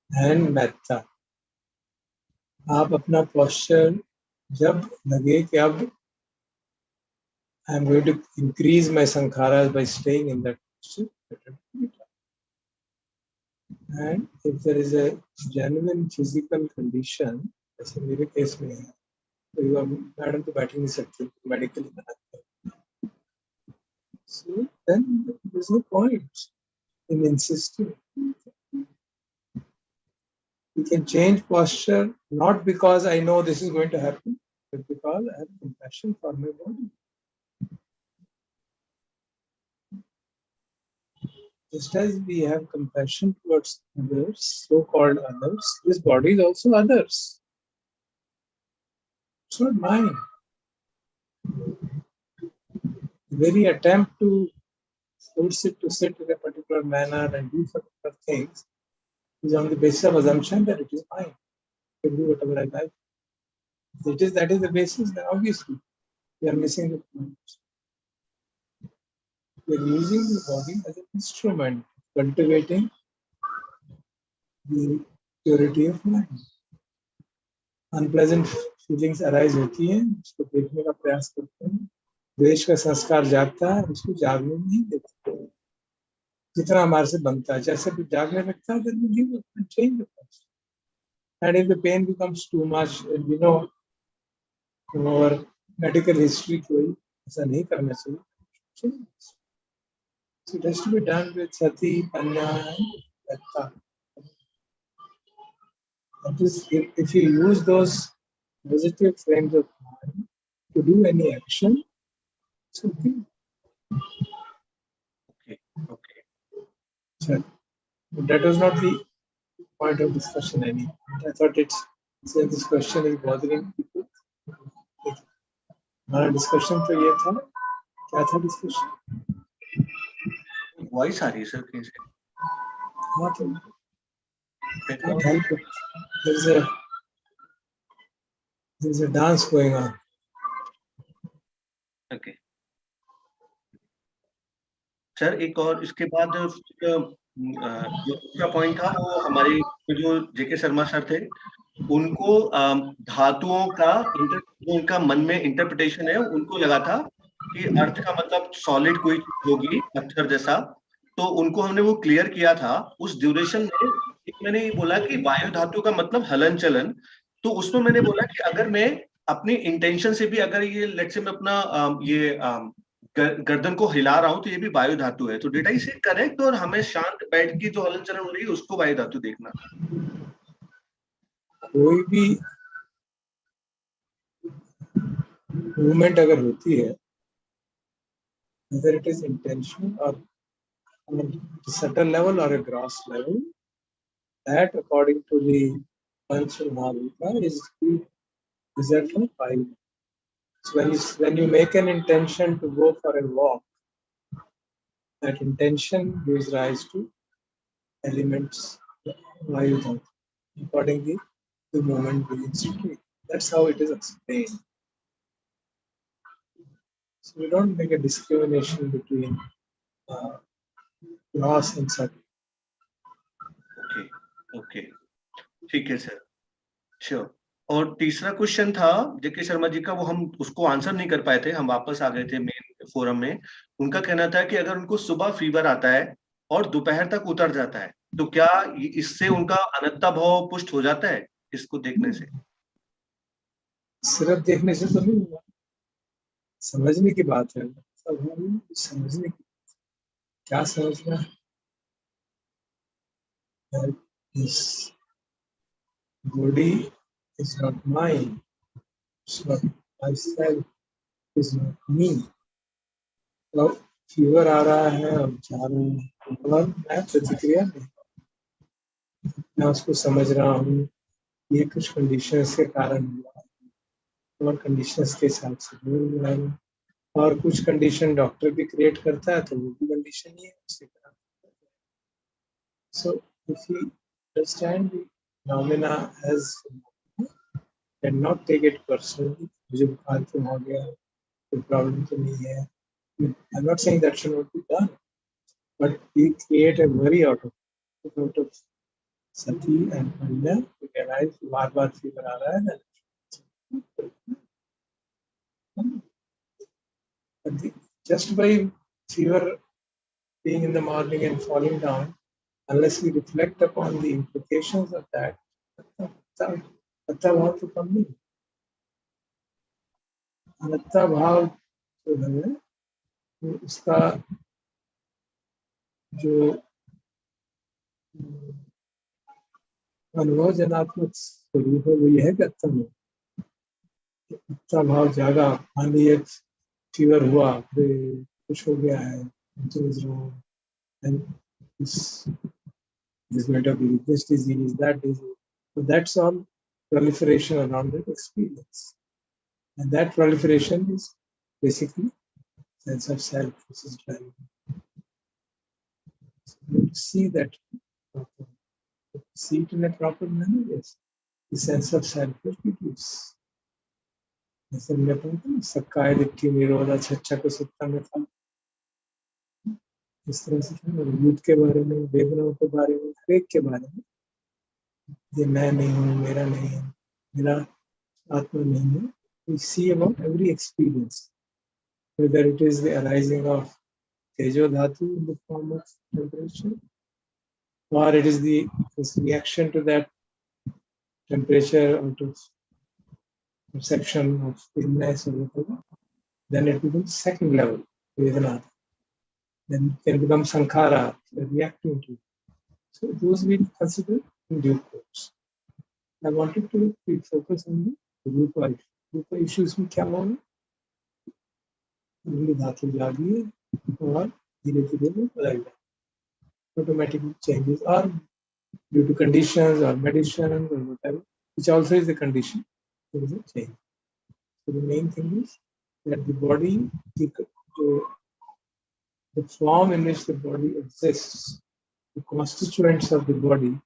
and metta. आप अपना posture जब लगे कि अब I am going to increase my sankharas by staying in that posture, and if there is a genuine physical condition, जैसे मेरे case में है, तो you are मैडम तो बैठ ही नहीं सकते, मेडिकली मना करते. So then there is no point in insisting. We can change posture not because I know this is going to happen, but because I have compassion for my body. Just as we have compassion towards others, so-called others, this body is also others. It's not mine. The very attempt to force it to sit in a particular manner and do particular things is on the basis of assumption that it is mine. I can do whatever I like. That is the basis, then obviously we are missing the point. We are using the body as an instrument, cultivating the purity of mind. Unpleasant feelings arise होती हैं, उसको देखने का प्रयास करते हैं. द्वेष का संस्कार जागता है, उसको जागने नहीं देते. जितना हमारे से बनता है, जैसे भी जागने लगता है, then we give up and change the posture. And if the pain becomes too much, and we know from our medical history कोई ऐसा नहीं करना चाहिए. Change. So it has to be done with sati, panya, and metta. That is, if you use those positive frames of mind to do any action, it's okay. Okay. So, that was not the point of discussion anymore. I thought since this question is bothering people. हमारा discussion तो ये था, क्या था discussion? Voice आ रही है sir कहीं से? हाँ तो can't help it. There's a dance going on. Okay sir, एक और इसके बाद जो दूसरा पॉइंट था वो हमारे जो जेके शर्मा सर थे, उनको धातुओं का उनका मन में इंटरप्रिटेशन है, उनको लगा था कि अर्थ का मतलब सॉलिड कोई होगी पत्थर जैसा, तो उनको हमने वो क्लियर किया था. उस ड्यूरेशन में मैंने ये बोला कि वायु धातु का मतलब हलन चलन, तो उसमें मैंने बोला कि अगर मैं अपनी इंटेंशन से भी अगर ये लेट्स से मैं अपना गर्दन को हिला रहा हूँ तो ये भी वायु धातु है, तो डेटा इसे करेक्ट, और हमें शांत बैठ की जो हलन चलन हो रही है उसको वायु धातु देखना। कोई भी मूवमेंट अगर होती है, whether it is intentional or on a subtle level or a gross level, that according to the Panch Mahavika is the result of five. So when you make an intention to go for a walk, that intention gives rise to elements vayu dhatu, accordingly the movement begins to take. That's how it is explained. So we don't make a discrimination between gross and subtle. Okay, ठीक है sir, sure. और तीसरा question था जेके शर्मा जी का, वो हम उसको answer नहीं कर पाए थे, हम वापस आ गए थे मेन फोरम में। उनका कहना था कि अगर उनको सुबह फीवर आता है और दोपहर तक उतर जाता है तो क्या इससे उनका अनत्ता भाव पुष्ट हो जाता है इसको देखने से? सिर्फ देखने से तो नहीं होगा, समझने की बात है। समझने की, क्या समझना है? This body is not mine, it's not myself, it's not me. तो फीवर आ रहा है और जा रहा है और मैं प्रतिक्रिया नहीं, मैं उसको समझ रहा हूँ, ये कुछ कंडीशंस के कारण हुआ और कंडीशंस के हिसाब से दूर हुआ है, और कुछ कंडीशन डॉक्टर भी क्रिएट करता है तो वो भी कंडीशन ही है उसके कारण। So if we understand the phenomena as and not take it personally, मुझे बुखार क्यों हो गया, कोई प्रॉब्लम तो नहीं है, I'm not saying that should not be done, but we create a worry out of Sati and Anya to realize बार-बार फीवर आ रहा है, just by fever being in the morning and falling down, unless we reflect upon the implications of that, anatta भाव तो कम नहीं। अनत्ता भाव जो है उसका जो अनुभवजनात्मक स्वरूप है वो यह है कि अत्ता भाव जागा। मान लीजिए फीवर हुआ, फिर कुछ हो गया है, and this going to be this disease, that disease. So that's all proliferation around that experience. And that proliferation is basically sense of self, which is driving. So you see that, see it in a proper manner, yes. The sense of self is reduced. जैसे हमने पढ़ा सक्काय दिट्ठी निरोधा छच्चा को सत्ता में था, इस तरह से भूत के बारे में, वेदनाओं के बारे में, हर एक के बारे में, ये मैं नहीं हूँ, मेरा नहीं है, मेरा आत्मा नहीं है। We see about every experience, whether it is the arising of tejo dhatu in the form of temperature, or it is this reaction to that temperature out of perception of illness or whatever, then it becomes second level vedana. Then it can become sankhara, reacting to it. So those we consider in due course. I wanted to focus on the rupa issues में क्या होगा, धातु जागी है और धीरे धीरे वो बदल जाए, automatically changes, or due to conditions or medicine or whatever, which also is a condition, there is a change. So the main thing is that the body, the form in which the body exists, the constituents of the body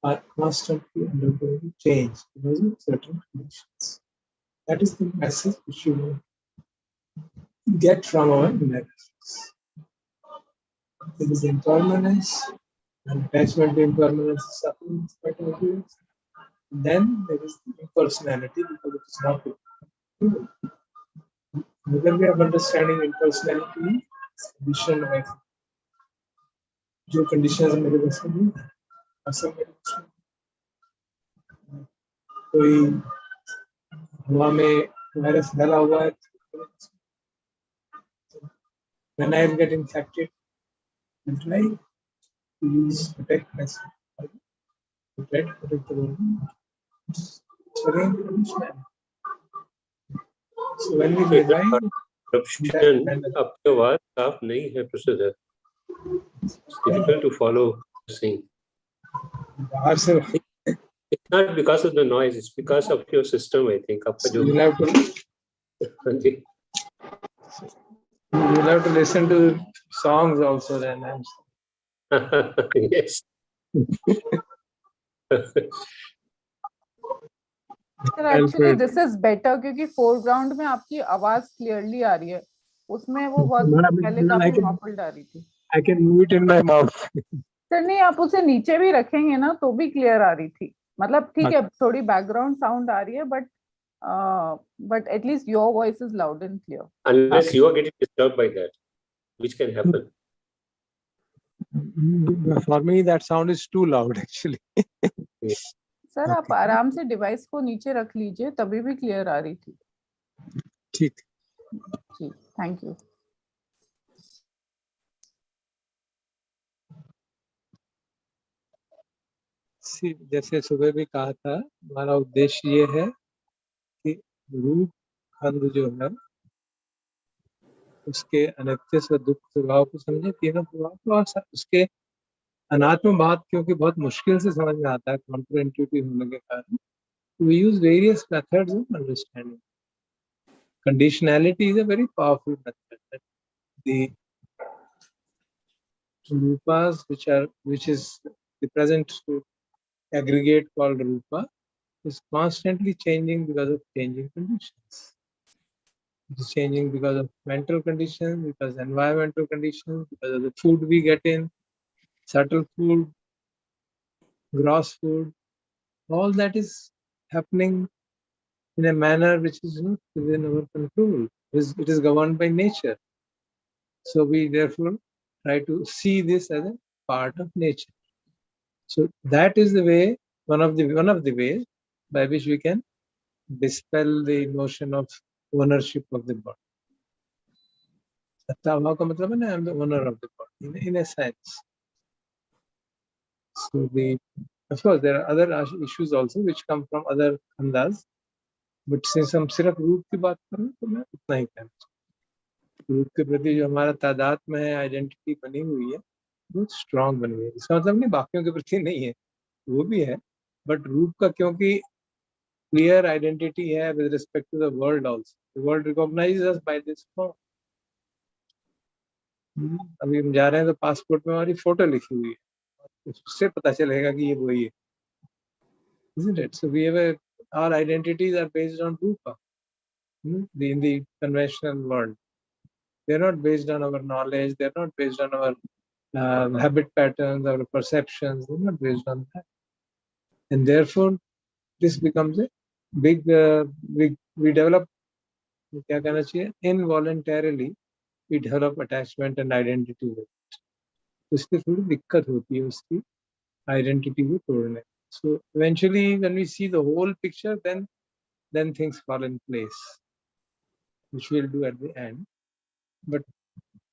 are constantly undergoing change because of certain conditions. That is the message which you will get from our analysis. There is impermanence, and attachment to impermanence is suffering, is quite obvious. Then there is the impersonality because it is not true. Whether we are understanding impersonality, condition of जो conditions मेरे बस में नहीं है, असल में कोई हवा में वायरस फैला हुआ है. When I get infected, I try to use protect myself. Protect the wound. Again, conditioner. So when we revive, corruption, आपकी आवाज साफ नहीं है professor. It's difficult to follow saying. बाहर से It's not because of the noise, it's because of your system, I think. आपका जो you'll have to listen to songs also then. yes. Sir actually this is better क्योंकि foreground में आपकी आवाज clearly आ रही है, उसमें वो बहुत पहले काफी मफल्ड आ रही थी. I can move it in my mouth. Sir नहीं, आप उसे नीचे भी रखेंगे ना तो भी क्लियर आ रही थी. मतलब ठीक है, थोड़ी बैकग्राउंड साउंड आ रही है, but at least your voice is loud and clear. Unless you are getting disturbed by that, which can happen. For me, that sound is too loud actually. Sir आप आराम से डिवाइस को नीचे रख लीजिए, तभी भी क्लियर आ रही थी. ठीक. जी, थैंक यू. जैसे सुबह भी कहा था, हमारा उद्देश्य ये है कि रूप खंड जो है उसके अनित्य से दुख प्रभाव को समझे, तीनों प्रभाव को, और उसके अनात्म भाव क्योंकि बहुत मुश्किल से समझ में आता है काउंटर इंट्यूटिव होने के कारण, we use various methods of understanding. Conditionality is a very powerful method. The rupas which is the present aggregate called rupa is constantly changing because of changing conditions. It is changing because of mental conditions, because of environmental conditions, because of the food we get in, subtle food, gross food. All that is happening in a manner which is not within our control. It is governed by nature. So we therefore try to see this as a part of nature. So that is the way, one of the ways by which we can dispel the notion of ownership of the body. Sattva ka matlab hai na, I am the owner of the body in a sense. So of course there are other issues also which come from other khandas, but since हम सिर्फ रूप की बात कर रहे हैं तो मैं उतना ही कहना चाहूँगा. रूप के प्रति जो हमारा तादाद में है, आइडेंटिटी बनी हुई है, बहुत स्ट्रांग बनी हुई है. इसका मतलब नहीं बाकियों के प्रति नहीं है, वो भी है, बट रूप का क्योंकि क्लियर आइडेंटिटी है with respect to the world also. The world recognises us by this form. अभी हम जा रहे हैं तो पासपोर्ट में हमारी फोटो लिखी हुई है, उससे पता चलेगा कि ये वही है. Isn't it? So we have our identities are based on rupa. In the conventional world, they are not based on our knowledge. They are not based on our habit patterns, our perceptions. They are not based on that. And therefore, this becomes a big. We develop. क्या कहना चाहिए? Involuntarily, we develop attachment and identity with it. उसकी थोड़ी दिक्कत होती है उसकी identity को तोड़ने. So eventually, when we see the whole picture, then things fall in place, which we'll do at the end. But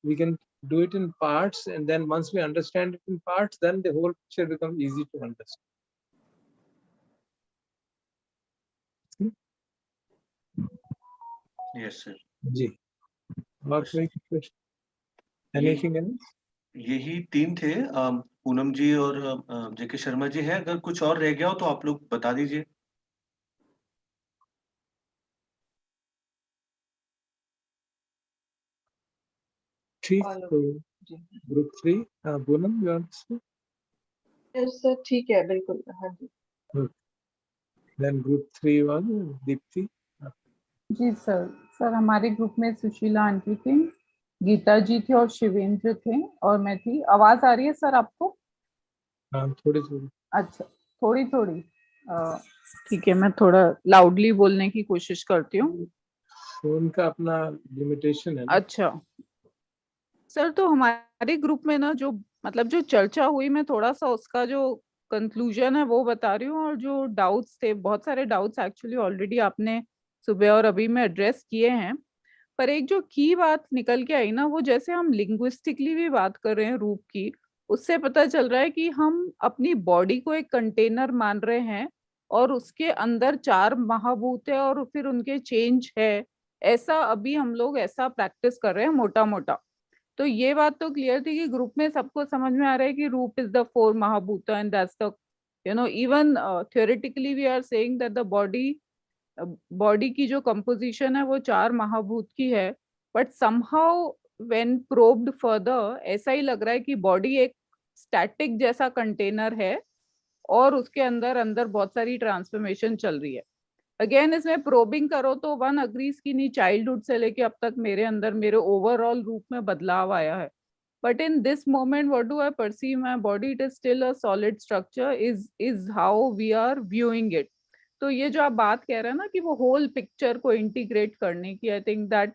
we can do it in parts, and then once we understand it in parts, then the whole picture becomes easy to understand. Yes, sir. Ji. Anything else? यही 3 थे. पूनम जी और जेके शर्मा जी हैं. अगर कुछ और रह गया हो तो आप लोग बता दीजिए. ठीक. तो group 3 Poonam you want to say? Yes, sir, ठीक है, बिल्कुल. हाँ जी. Then group 3 was Deepti. जी सर हमारे ग्रुप में सुशीला आंटी थी, गीता जी थे और शिवेंद्र थे और मैं थी. आवाज आ रही है सर आपको? हाँ, थोड़ी. अच्छा, थोड़ी. ठीक है, मैं थोड़ा लाउडली बोलने की कोशिश करती हूँ. फोन का अपना लिमिटेशन है ना. अच्छा सर, तो हमारे ग्रुप में ना जो मतलब जो चर्चा हुई, मैं थोड़ा सा उसका जो कंक्लूजन है वो बता रही हूँ, और जो डाउट्स थे, बहुत सारे डाउट्स एक्चुअली ऑलरेडी आपने सुबह और अभी में एड्रेस किए हैं, पर एक जो की बात निकल के आई ना, वो जैसे हम लिंग्विस्टिकली भी बात कर रहे हैं रूप की, उससे पता चल रहा है कि हम अपनी बॉडी को एक कंटेनर मान रहे हैं और उसके अंदर 4 महाभूत है और फिर उनके चेंज है, ऐसा अभी हम लोग ऐसा प्रैक्टिस कर रहे हैं मोटा मोटा। तो ये बात तो क्लियर थी कि ग्रुप में सबको समझ में आ रहा है कि रूप इज द 4 महाभूत and that's the even theoretically we are saying that the body की जो कंपोजिशन है वो 4 महाभूत की है, but somehow when probed further ऐसा ही लग रहा है कि बॉडी एक स्टैटिक जैसा कंटेनर है और उसके अंदर अंदर बहुत सारी ट्रांसफॉर्मेशन चल रही है। अगेन इसमें प्रोबिंग करो तो वन अग्रीज की नहीं, चाइल्डहुड से लेके अब तक मेरे अंदर मेरे ओवरऑल रूप में बदलाव आया है, but in this moment what do I perceive my body, it is still a solid structure, is how we are viewing it. तो ये जो आप बात कह रहे हैं ना कि वो होल पिक्चर को इंटीग्रेट करने की, I think that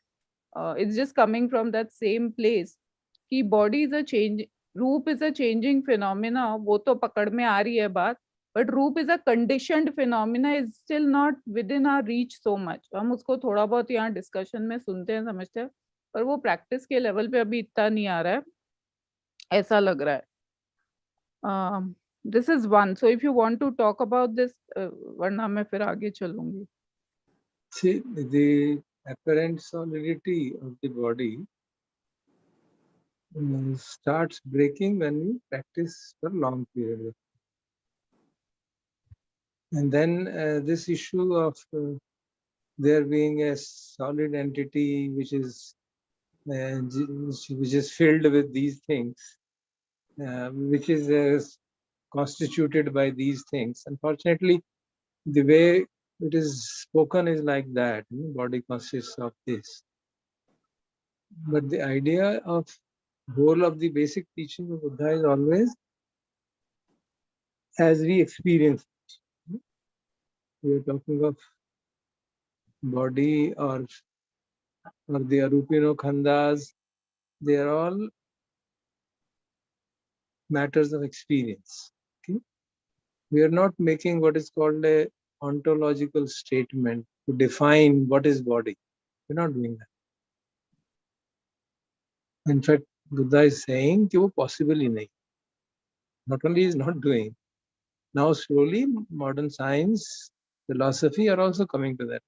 it's just coming from that same place कि बॉडी इज अ चेंज, रूप इज अ चेंजिंग फिनोमिना, वो तो पकड़ में आ रही है बात, बट रूप is a conditioned phenomena, is still not within our reach so much. हम उसको थोड़ा बहुत यहाँ डिस्कशन में सुनते हैं, समझते हैं, पर वो प्रैक्टिस के लेवल पे अभी इतना नहीं आ रहा है, ऐसा लग रहा है। This is one, so if you want to talk about this, वरना मैं फिर आगे चलूंगी। See, the apparent solidity of the body starts breaking when we practice for long period of time. And then this issue of there being a solid entity which is filled with these things, which is constituted by these things. Unfortunately, the way it is spoken is like that. Body consists of this. But the idea of whole of the basic teaching of Buddha is always as we experience it. We are talking of body or the Arupino Khandas. They are all matters of experience. Okay? We are not making what is called a ontological statement to define what is body. We're not doing that. In fact, Buddha is saying कि वो possible ही नहीं. Not only is not doing, now slowly modern science, philosophy are also coming to that.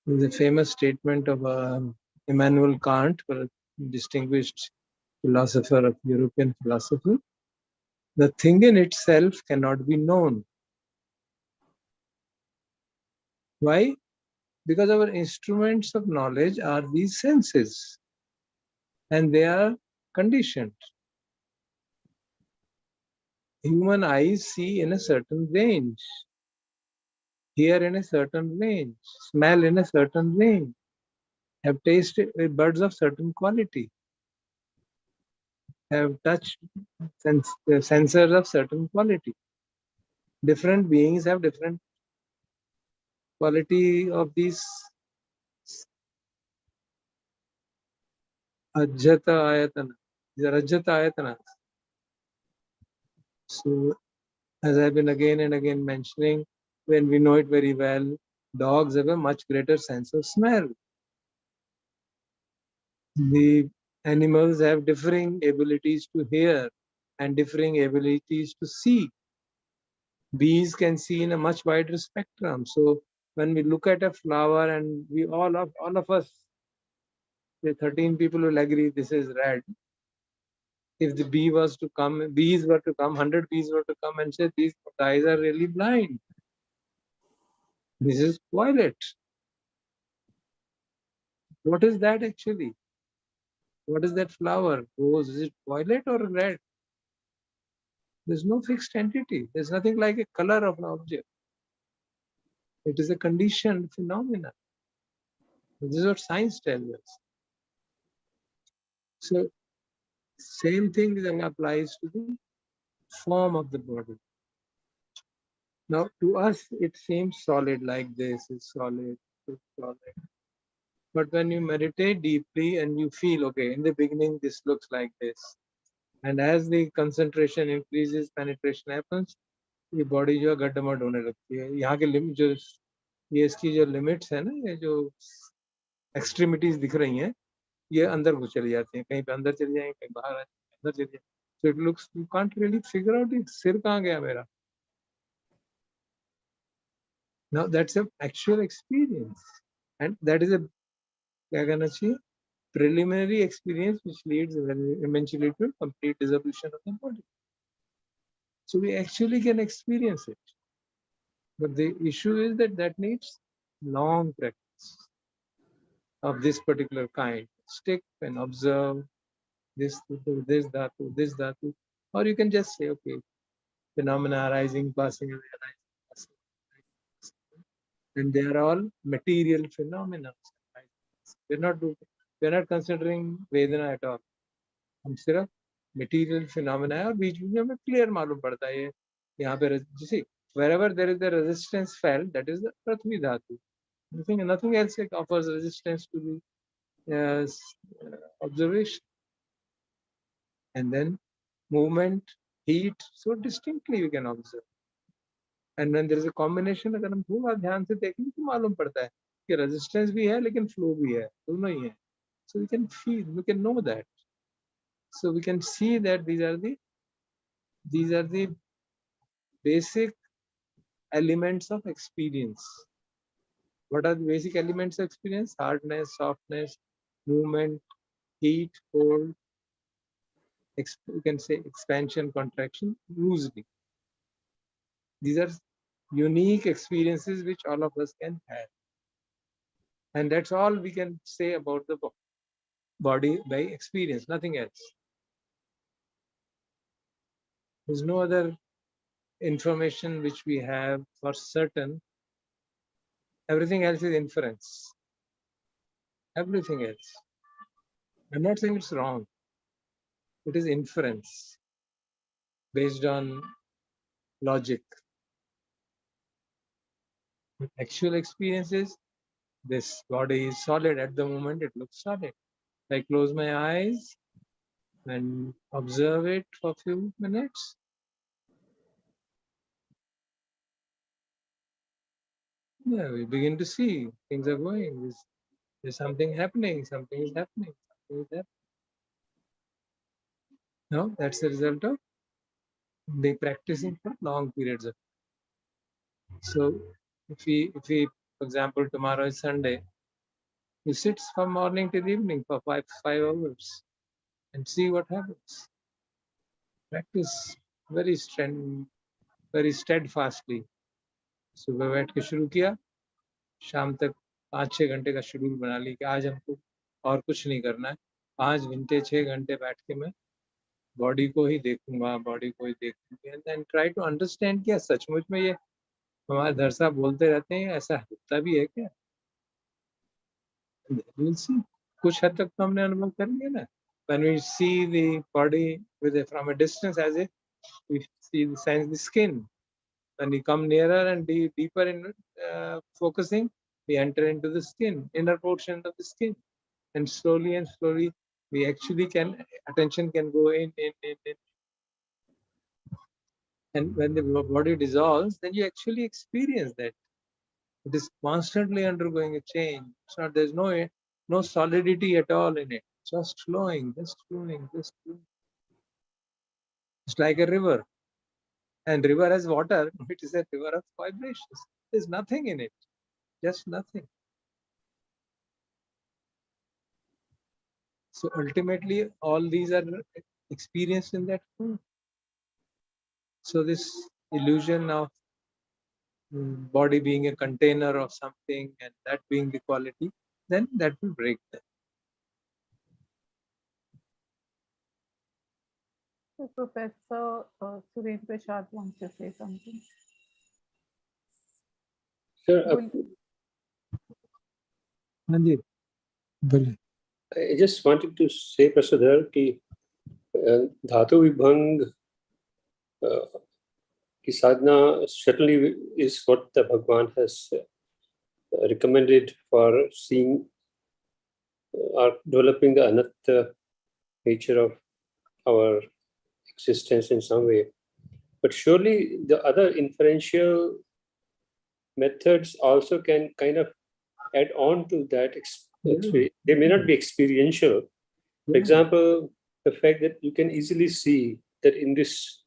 There's a famous statement of Immanuel Kant, a distinguished philosopher of European philosophy. The thing in itself cannot be known. Why? Because our instruments of knowledge are these senses, and they are conditioned. Human eyes see in a certain range, hear in a certain range, smell in a certain range, have tasted buds of certain quality, have touch sensors of certain quality. Different beings have different quality of these ajjata ayatana. These are ajjata ayatana. So, as I've been again and again mentioning, when we know it very well, dogs have a much greater sense of smell. The animals have differing abilities to hear and differing abilities to see. Bees can see in a much wider spectrum. So when we look at a flower, and we all of us, the 13 people will agree this is red. If the bees were to come, 100 bees were to come and say these guys are really blind. This is violet. What is that actually? What is that flower? Rose, is it violet or red? There's no fixed entity. There's nothing like a color of an object. It is a conditioned phenomenon. This is what science tells us. So, same thing applies to the form of the body. Now, to us, it seems solid, like this is solid, it's solid. But when you meditate deeply and you feel, okay, in the beginning, this looks like this. And as the concentration increases, penetration happens, ये body जो है गड्ढमड होने लगती है. यहाँ के limb जो ये इसकी जो लिमिट्स है ना, ये जो एक्सट्रीमिटीज दिख रही हैं, ये अंदर को चली जाती हैं, कहीं पे अंदर चली जाएंगे, कहीं बाहर आ जाएंगे, अंदर चली जाएंगे. So it looks, you can't really figure out it. सिर कहाँ गया मेरा? Now that's an actual experience, and that is a, क्या कहना चाहिए, preliminary experience which leads eventually to complete dissolution of the body. So we actually can experience it, but the issue is that that needs long practice of this particular kind. Stick and observe this dhatu, or you can just say, okay, phenomena arising, passing away, arising, passing away, and they are all material phenomena. We're not considering Vedana at all. हम सिर्फ material phenomena है, और बीच बीच में हमें clear मालूम पड़ता है, ये यहाँ पे जैसे wherever there is the resistance felt, that is the Prithvi dhatu. Nothing else offers resistance to the observation. And then movement, heat, so distinctly we can observe. And when there is a combination, अगर हम थोड़ा ध्यान से देखें तो मालूम पड़ता है कि resistance भी है लेकिन flow भी है, दोनों ही है. So we can feel, we can know that. So we can see that these are the basic elements of experience. What are the basic elements of experience? Hardness, softness, movement, heat, cold. You can say expansion, contraction, loosely. These are unique experiences which all of us can have. And that's all we can say about the body by experience, nothing else. There's no other information which we have for certain. Everything else is inference. Everything else. I'm not saying it's wrong. It is inference based on logic. But actual experience is this body is solid at the moment, it looks solid. I close my eyes and observe it for a few minutes. Yeah, we begin to see things are going. There's something happening, something is happening, something is happening. No, that's the result of the practicing for long periods of time. So if we, for example, tomorrow is Sunday, you sit from morning till evening for 5 hours and see what happens. Practice very steadfastly. सुबह बैठ के शुरू किया, शाम तक 5-6 घंटे का schedule बना ली कि आज हमको और कुछ नहीं करना है, 5 घंटे 6 घंटे बैठ के मैं बॉडी को ही देखूंगा, बॉडी को ही देखूंगी, and then try to understand क्या सचमुच में ये हमारे धर साहब बोलते रहते हैं, ऐसा होता भी है क्या? कुछ हद तक तो हमने अनुभव कर लिया ना. When we see the body from a distance, as if we see the sense the skin. When we come nearer and deeper in focusing, we enter into the skin, inner portion of the skin, and slowly we actually attention can go in. And when the body dissolves, then you actually experience that it is constantly undergoing a change. It's not, there's no solidity at all in it. Just flowing, just flowing, just flowing. It's like a river. And river has water, it is a river of vibrations. There's nothing in it, just nothing. So ultimately, all these are experienced in that form. So this illusion of body being a container of something and that being the quality, then that will break them. So Professor Surendra Prasad wants to say something. Sir, I just wanted to say, Professor, that Dhatu Vibhang ki sadhana certainly is what the Bhagwan has recommended for seeing or developing the anatta nature of our existence in some way. But surely the other inferential methods also can kind of add on to that. They may not be experiential. For example, the fact that you can easily see that in this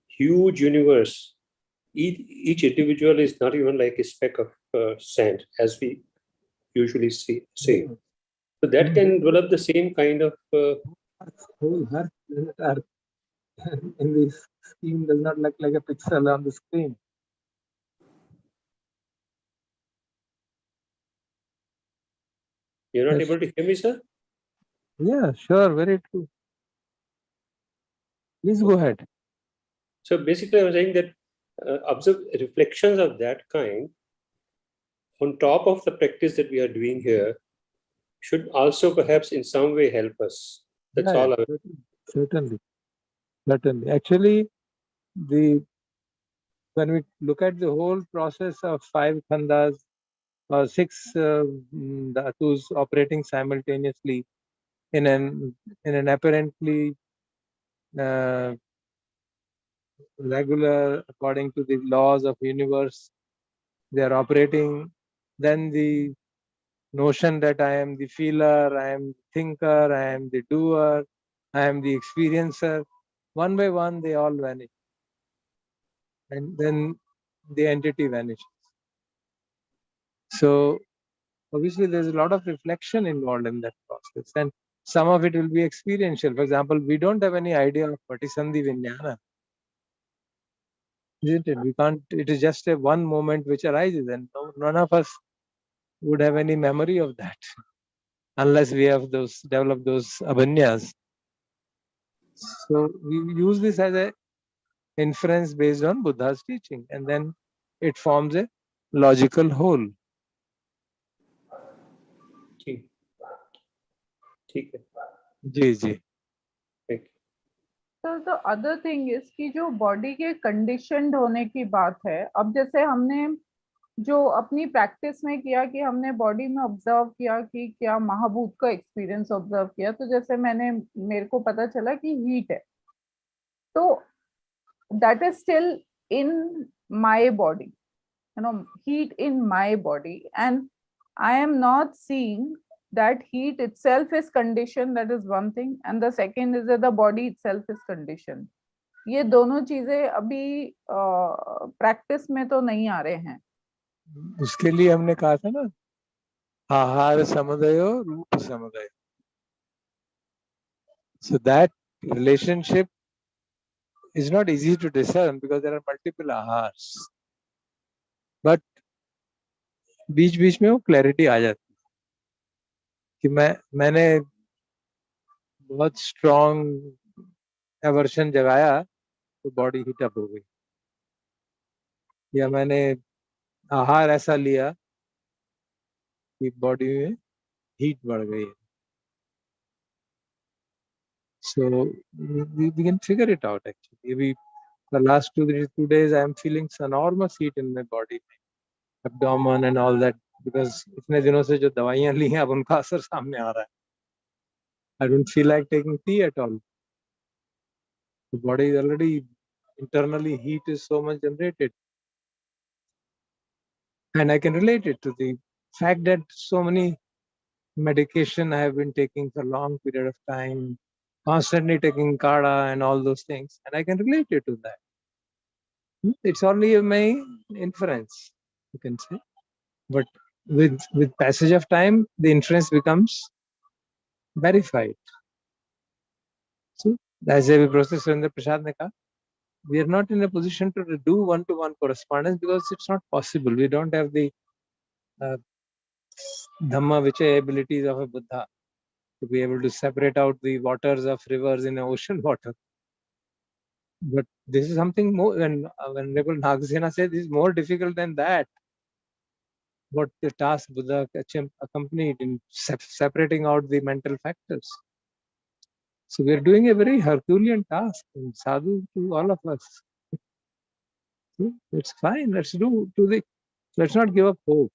huge universe, each individual is not even like a speck of sand, as we usually say. So that can develop the same kind of. Whole Earth in this scheme does not look like a pixel on the screen. You're not Yes. able to hear me, sir? Yeah, sure, very true. Please go ahead. So basically, I was saying that observe reflections of that kind on top of the practice that we are doing here should also perhaps in some way help us. That's Yeah, all. certainly. Actually, when we look at the whole process of 5 khandas or 6 dhatus operating simultaneously in an apparently regular, according to the laws of universe, they are operating, then the notion that I am the feeler, I am the thinker, I am the doer, I am the experiencer, one by one they all vanish. And then the entity vanishes. So obviously there's a lot of reflection involved in that process, and some of it will be experiential. For example, we don't have any idea of Patisandhi Vijnana, isn't it? We can't, it is just a one moment which arises, and none of us would have any memory of that unless we have developed those abhanyas. So we use this as a inference based on Buddha's teaching, and then it forms a logical whole. ठीक है. जी जी. Thank you. So the other thing is कि जो body के conditioned होने की बात है, अब जैसे हमने जो अपनी प्रैक्टिस में किया कि हमने बॉडी में ऑब्जर्व किया कि क्या महाभूत का एक्सपीरियंस ऑब्जर्व किया, तो जैसे मेरे को पता चला कि हीट है, तो that is still in my body, you know, heat in my body, and I am not seeing that heat itself is conditioned. That is one thing, and the second is that the body itself is conditioned. ये दोनों चीजें अभी practice में तो नहीं आ रहे हैं. उसके लिए हमने कहा था ना, आहार समुदय रूप समुदय. So that relationship is not easy to discern because there are multiple ahars. But बीच बीच में वो क्लैरिटी आ जाती है कि मैंने बहुत स्ट्रॉन्ग एवर्शन जगाया तो बॉडी हीट अप हो गई, या मैंने आहार ऐसा लिया कि बॉडी में हीट बढ़ गई. So we can figure it out actually. Maybe the last 2 days I am feeling enormous heat in my body, abdomen and all that, because इतने दिनों से जो दवाइयां ली हैं अब उनका असर सामने आ रहा है. I don't feel like taking tea at all. The body is already internally, heat is so much generated, and I can relate it to the fact that so many medication I have been taking for a long period of time, constantly taking Kada and all those things, and I can relate it to that. It's only my inference, you can say, but with passage of time, the inference becomes verified. So, as a Professor Surendra Prasad ne kaha, we are not in a position to do one-to-one correspondence because it's not possible. We don't have the Dhamma Vichaya abilities of a Buddha to be able to separate out the waters of rivers in the ocean water. But this is something more, when Venerable Nagasena said, this is more difficult than that. What the task Buddha accompanied in separating out the mental factors. So we are doing a very Herculean task, and sadhu to all of us. It's fine. Let's not give up hope.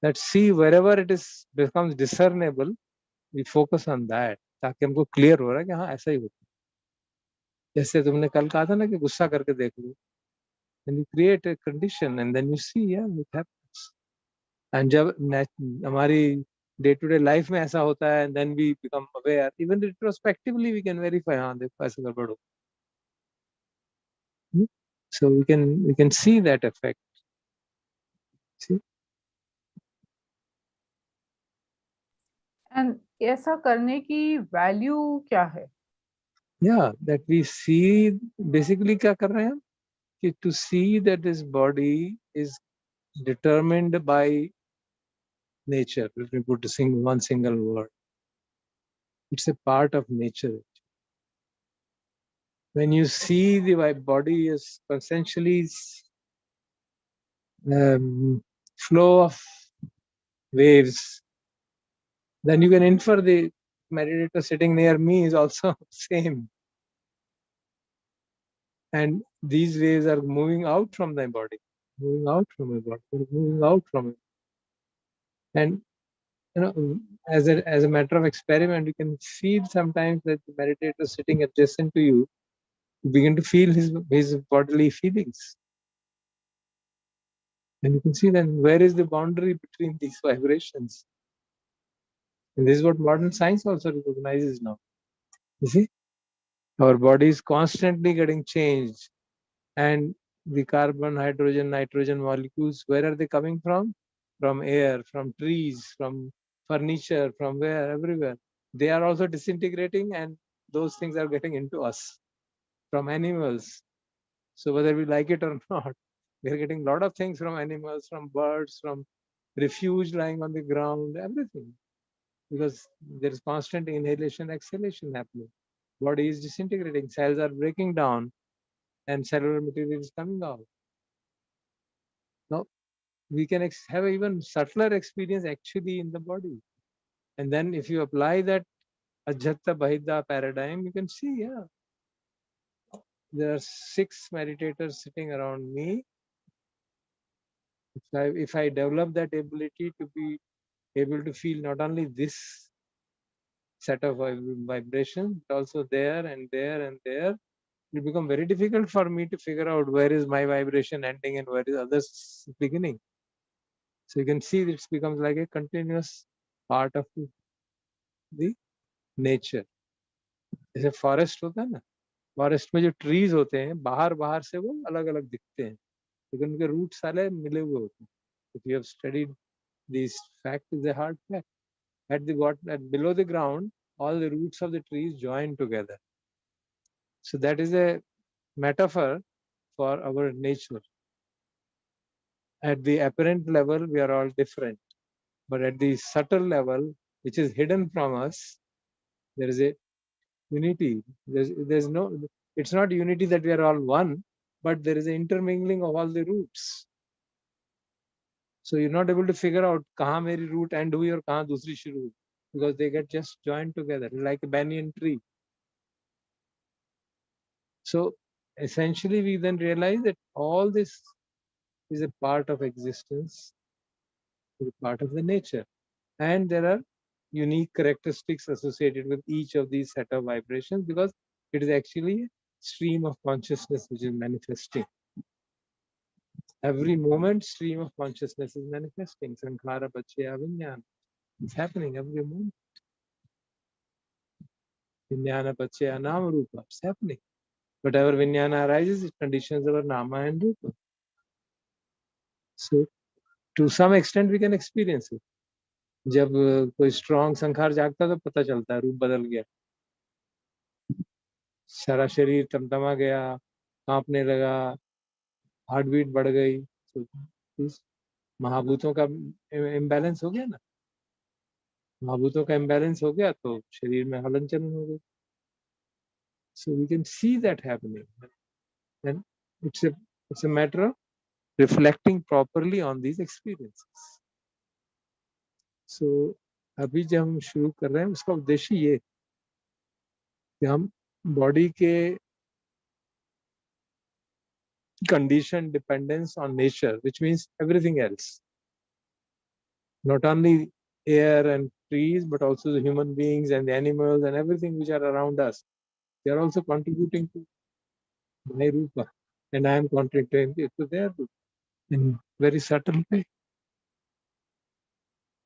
Let's see wherever it becomes discernible, we focus on that. ताकि हमको clear हो रहा है कि हाँ ऐसा ही होता है. जैसे तुमने कल कहा था ना कि गुस्सा करके देख लो, and you create a condition, and then you see, yeah, it happens. And जब हमारी day-to-day life में ऐसा होता है, and then we become aware, even retrospectively we can verify, हाँ देखो ऐसा गड़बड़ हो. So we can see that effect. See? And ऐसा करने की वैल्यू क्या है? Yeah, that we see, basically क्या कर रहे हैं हम? कि to see that this body is determined by nature. If we put one single word, it's a part of nature. When you see the body is essentially flow of waves, then you can infer the meditator sitting near me is also same. And these waves are moving out from my body, moving out from my body, moving out from it. And you know, as a matter of experiment, you can feel sometimes that the meditator sitting adjacent to you, you begin to feel his bodily feelings. And you can see then where is the boundary between these vibrations. And this is what modern science also recognizes now. You see, our body is constantly getting changed, and the carbon, hydrogen, nitrogen molecules, where are they coming from? From air, from trees, from furniture, from where? Everywhere. They are also disintegrating, and those things are getting into us from animals. So whether we like it or not, we are getting a lot of things from animals, from birds, from refuge lying on the ground, everything. Because there is constant inhalation, exhalation happening. Body is disintegrating, cells are breaking down, and cellular material is coming out. Now, we can have even subtler experience actually in the body. And then if you apply that Ajhatta Bahidha paradigm, you can see, yeah, there are 6 meditators sitting around me. If I develop that ability to be able to feel not only this set of vibrations, but also there and there and there, it will become very difficult for me to figure out where is my vibration ending and where is others beginning. So you can see this becomes like a continuous part of the nature. जैसे forest होता है ना, forest में जो trees होते हैं बाहर से वो अलग अलग दिखते हैं, लेकिन उनके रूट सारे मिले हुए होते हैं. If you have studied this fact, is a hard fact. At below the ground, all the roots of the trees join together. So that is a metaphor for our nature. At the apparent level, we are all different, but at the subtle level, which is hidden from us, there is a unity. There's no, it's not unity that we are all one, but there is an intermingling of all the roots. So you're not able to figure out kahan meri root end hui aur kahan dusri shuru hui, because they get just joined together like a banyan tree. So essentially we then realize that all this is a part of existence, is a part of the nature, and there are unique characteristics associated with each of these set of vibrations, because it is actually a stream of consciousness which is manifesting. Every moment stream of consciousness is manifesting. Sankhara Pachya Vijnana. It's happening every moment. Vijnana Pachya Nama Rupa. It's happening. Whatever Vijnana arises, it conditions our Nama and Rupa. So to some extent we can experience it. जब कोई strong संखार जागता है तो पता चलता है रूप बदल गया, सारा शरीर टमटमा गया, कांपने लगा, हार्ट बीट बढ़ गई. तो महाभूतों का इम्बैलेंस हो गया ना, महाभूतों का इम्बैलेंस हो गया तो शरीर में हलन चलन हो गई. So we can see that happening, and it's a matter of reflecting properly on these experiences. So अभी जब हम शुरू कर रहे हैं उसका उद्देश्य ये कि हम बॉडी के condition dependence on nature, which means everything else, not only air and trees, but also the human beings and the animals and everything which are around us. They are also contributing to my Rupa. and I am contradicting it to their Rupa in very subtle way.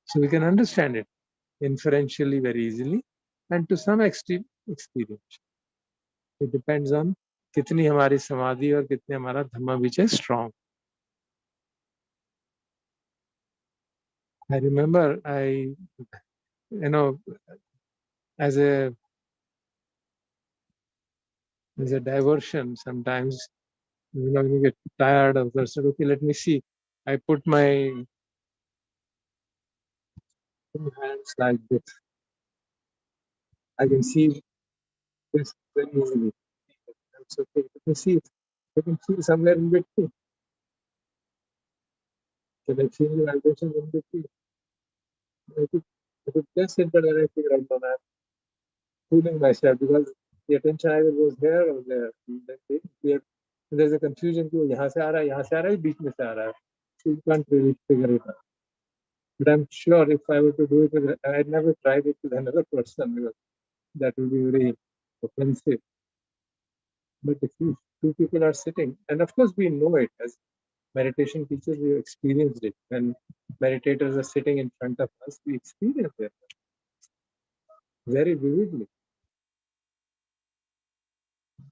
So we can understand it inferentially very easily, and to some extent experience. It depends on कितनी हमारी समाधि और कितने हमारा धम्मा विच is strong. I remember as a diversion sometimes, when you get tired of that, so okay, let me see. I put my two hands like this. I can see this very easily. That's okay. Let me see. I can feel somewhere in between. Can I feel the vibration in between? I could just sit there and I figure out that I'm fooling myself because the attention either goes here or there. There's a confusion कि वो यहाँ से आ रहा है, यहाँ से आ रहा है, बीच में से आ रहा है. So you can't really figure it out. But I'm sure if I were to do it with, I'd never tried it with another person because that would be very offensive. But if two people are sitting, and of course we know it as meditation teachers, we experienced it. When meditators are sitting in front of us, we experience it very vividly.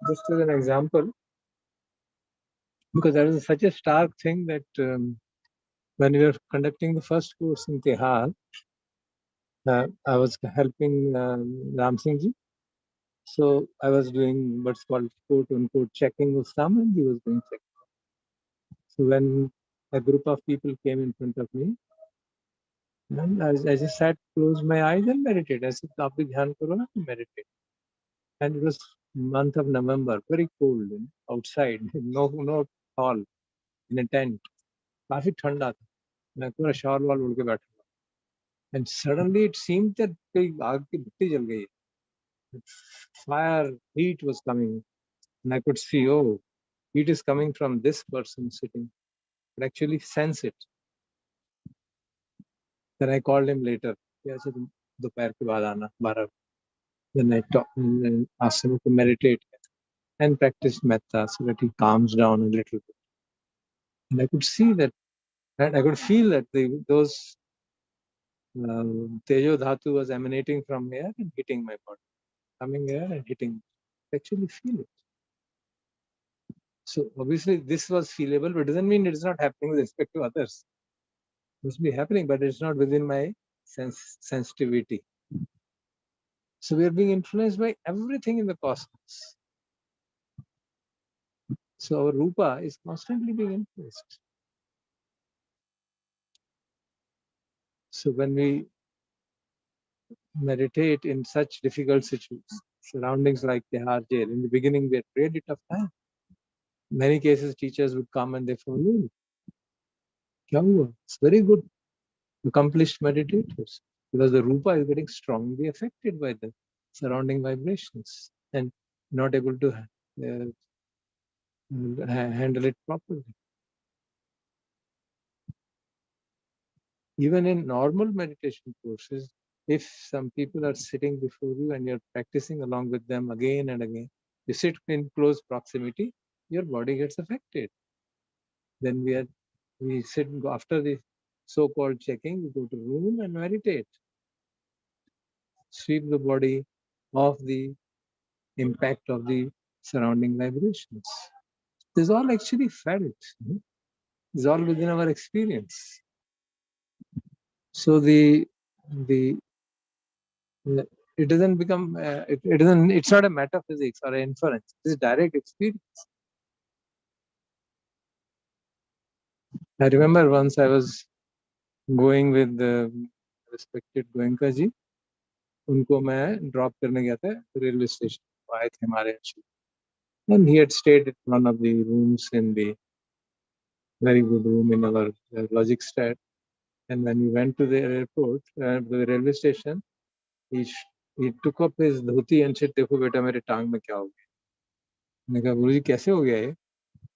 Just as an example, because that is such a stark thing that when we were conducting the first course in Tihar, I was helping Ram Singh ji. So I was doing what's called quote unquote checking of some, and he was doing checking. So when a group of people came in front of me, and I just sat, closed my eyes and meditated. I said, "Aap bhi dhyan karo na," meditate. And it was month of November, very cold, outside, no hall, in a tent. काफी ठंडा था. मैं पूरा shawl wall उड़ के बैठा था. And suddenly it seemed that कोई आग की भट्टी जल गई. Fire, heat was coming, and I could see, oh, heat is coming from this person sitting. I could actually sense it. Then I called him later. He said, दोपहर के बाद आना 12. Then I talked and asked him to meditate and practice metta so that he calms down a little bit. And I could see that, and I could feel that those Tejo Dhatu was emanating from here and hitting my body, coming here and hitting. I actually feel it. So obviously this was feelable, but it doesn't mean it is not happening with respect to others. It must be happening, but it's not within my sensitivity. So we are being influenced by everything in the cosmos. So our Rupa is constantly being influenced. So when we meditate in such difficult situations, surroundings like Tihar jail, in the beginning we had really tough time. In many cases, teachers would come and they phone me. Kya hua? It's very good, accomplished meditators, because the Rupa is getting strongly affected by the surrounding vibrations and not able to handle it properly. Even in normal meditation courses, if some people are sitting before you and you're practicing along with them again and again, you sit in close proximity, your body gets affected. Then we sit after the so-called checking, we go to room and meditate. Sweep the body off the impact of the surrounding vibrations. This is all actually felt. This is all within our experience. So it doesn't become it's not a metaphysics or an inference. It's direct experience. I remember once I was going with the respected Goenka ji. उनको मैं drop करने गया था railway station. आए थे हमारे अच्छे. And he had stayed at one of the rooms in the very good room in our Logicstat. And when we went to the airport, the railway station, he took up his dhoti and said, देखो बेटा मेरे टांग में क्या हो गया. मैंने कहा गुरुजी कैसे हो गया ये?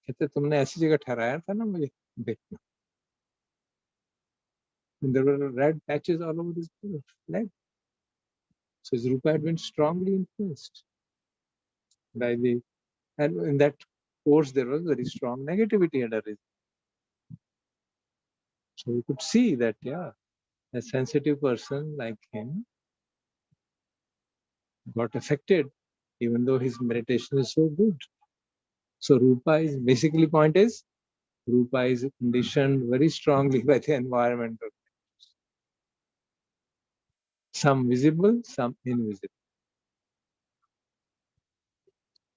कहते तुमने ऐसी जगह ठहराया था ना मुझे देखना. And there were red patches all over his leg. So his Rupa had been strongly influenced by and in that course there was very strong negativity under it. So we could see that, yeah, a sensitive person like him got affected, even though his meditation is so good. So Rupa is basically point is, Rupa is conditioned very strongly by the environment. Some visible, some invisible.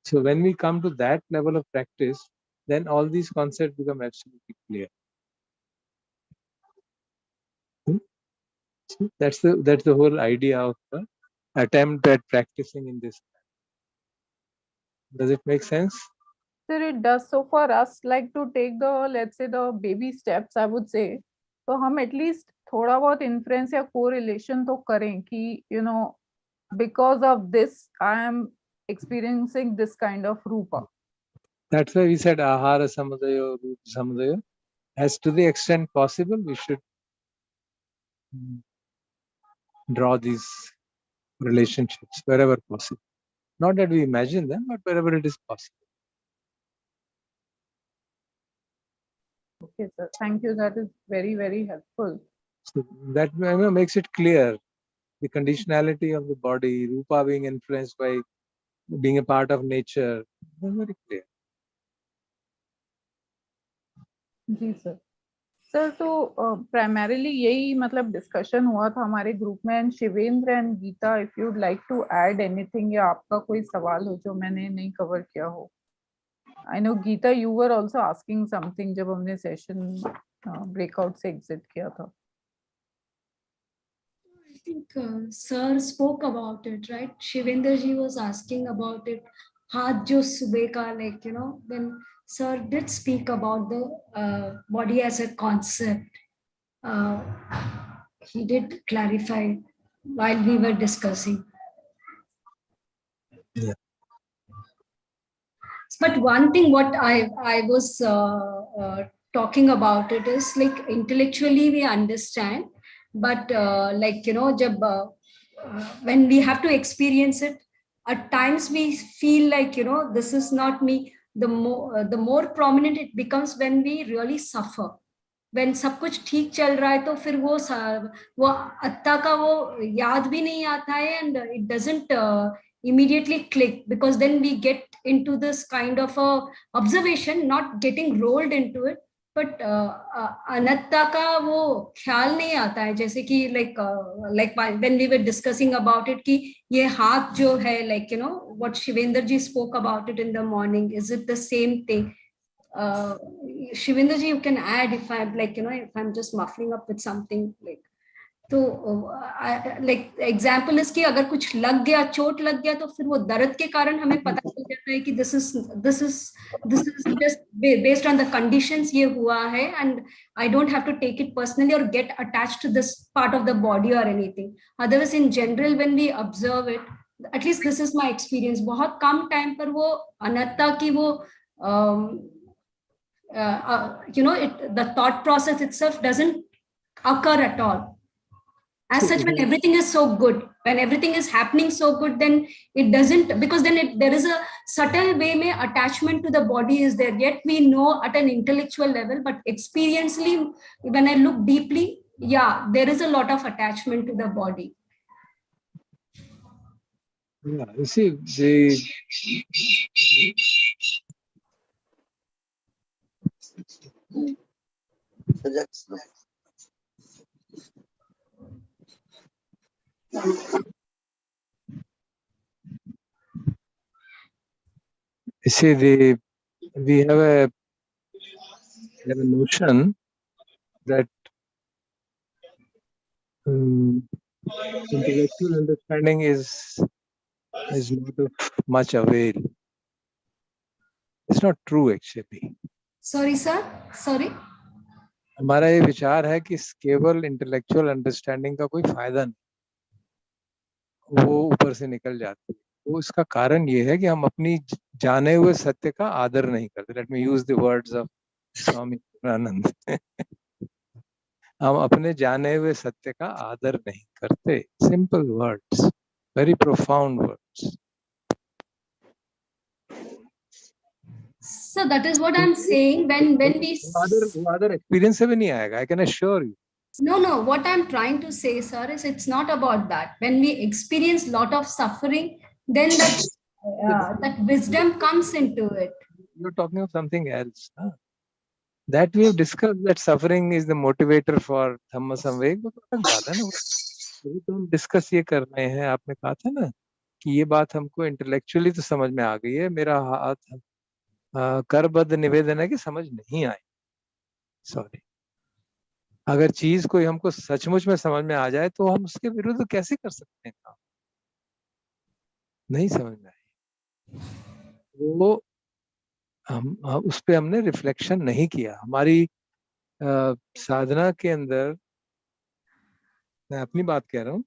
So when we come to that level of practice, then all these concepts become absolutely clear. So that's the whole idea of the attempt at practicing in this. Does it make sense? Sir, it does. So for us, like to take the, let's say, the baby steps, I would say, तो हम at least थोड़ा बहुत inference या correlation तो करें कि, you know, because of this, I am experiencing this kind of rupa. That's why we said ahara samudaya, rupa samudaya. As to the extent possible, we should draw these relationships wherever possible. Not that we imagine them, but wherever it is possible. Okay, sir. Thank you. That is very, very helpful. So that makes it clear the conditionality of the body, rupa being influenced by being a part of nature. Very clear. जी sir. Sir तो primarily यही मतलब discussion हुआ था हमारे group में. And Shivendra and Geeta, if you'd like to add anything या आपका कोई सवाल हो जो मैंने नहीं कवर किया हो. I know Geeta, you were also asking something जब हमने सेशन ब्रेकआउट से एग्जिट किया था. I think sir spoke about it, right? Shivendra ji was asking about it. Haath jo subeh ka, like, you know, when sir did speak about the body as a concept, he did clarify while we were discussing. Yeah. But one thing what I was talking about it is like intellectually we understand, but like, you know, when we have to experience it, at times we feel like, you know, this is not me. The more prominent it becomes when we really suffer. When सब कुछ ठीक चल रहा है तो फिर वो अत्ता का वो याद भी नहीं आता है, and it doesn't immediately click, because then we get into this kind of a observation, not getting rolled into it, but anatta का वो ख्याल नहीं आता है. जैसे कि like when we were discussing about it कि ये हाथ जो है, like, you know, what Shivendra ji spoke about it in the morning, is it the same thing? Shivendra ji, you can add if I'm like, you know, if I'm just muffling up with something like. तो like example is कि अगर कुछ लग गया, चोट लग गया, तो फिर वो दर्द के कारण हमें पता चल जाता है कि this is just based on the conditions ये हुआ है, and I don't have to take it personally or get attached to this part of the body or anything. Otherwise, in general, when we observe it, at least this is my experience, बहुत कम time पर वो अनत्ता की वो you know, the thought process itself doesn't occur at all. As such, when everything is so good, when everything is happening so good, then it doesn't, because then there is a subtle way mein attachment to the body is there. Yet we know at an intellectual level, but experientially, when I look deeply, yeah, there is a lot of attachment to the body. Yeah, you see, we have a notion that intellectual understanding is not of much avail. It's not true actually. Sorry, sir. Sorry. हमारा ये विचार है कि केवल intellectual understanding का कोई फायदा नहीं, वो ऊपर से निकल जाती है. वो इसका कारण ये है कि हम अपनी जाने हुए सत्य का आदर नहीं करते. Let me use the words of Swami Anand. हम अपने जाने हुए सत्य का आदर नहीं करते. Simple words, very profound words. So that is what I'm saying. When we वो other experience से भी नहीं आएगा, I can assure you. no, what I'm trying to say, sir, is it's not about that. When we experience lot of suffering, then that wisdom comes into it. You're talking of something else. Huh? That we have discussed, that suffering is the motivator for Dhamma Samveg. वो तो अलग बात है ना. अभी तो हम discuss ये कर रहे हैं. आपने कहा था ना कि ये बात हमको इंटेलेक्चुअली तो समझ में आ गई है, मेरा हाथ करबद्ध निवेदन है कि समझ नहीं आई. सॉरी. अगर चीज कोई हमको सचमुच में समझ में आ जाए तो हम उसके विरुद्ध कैसे कर सकते हैं काम? नहीं समझ में आई. वो हम उस पे हमने रिफ्लेक्शन नहीं किया. हमारी साधना के अंदर, मैं अपनी बात कह रहा हूँ,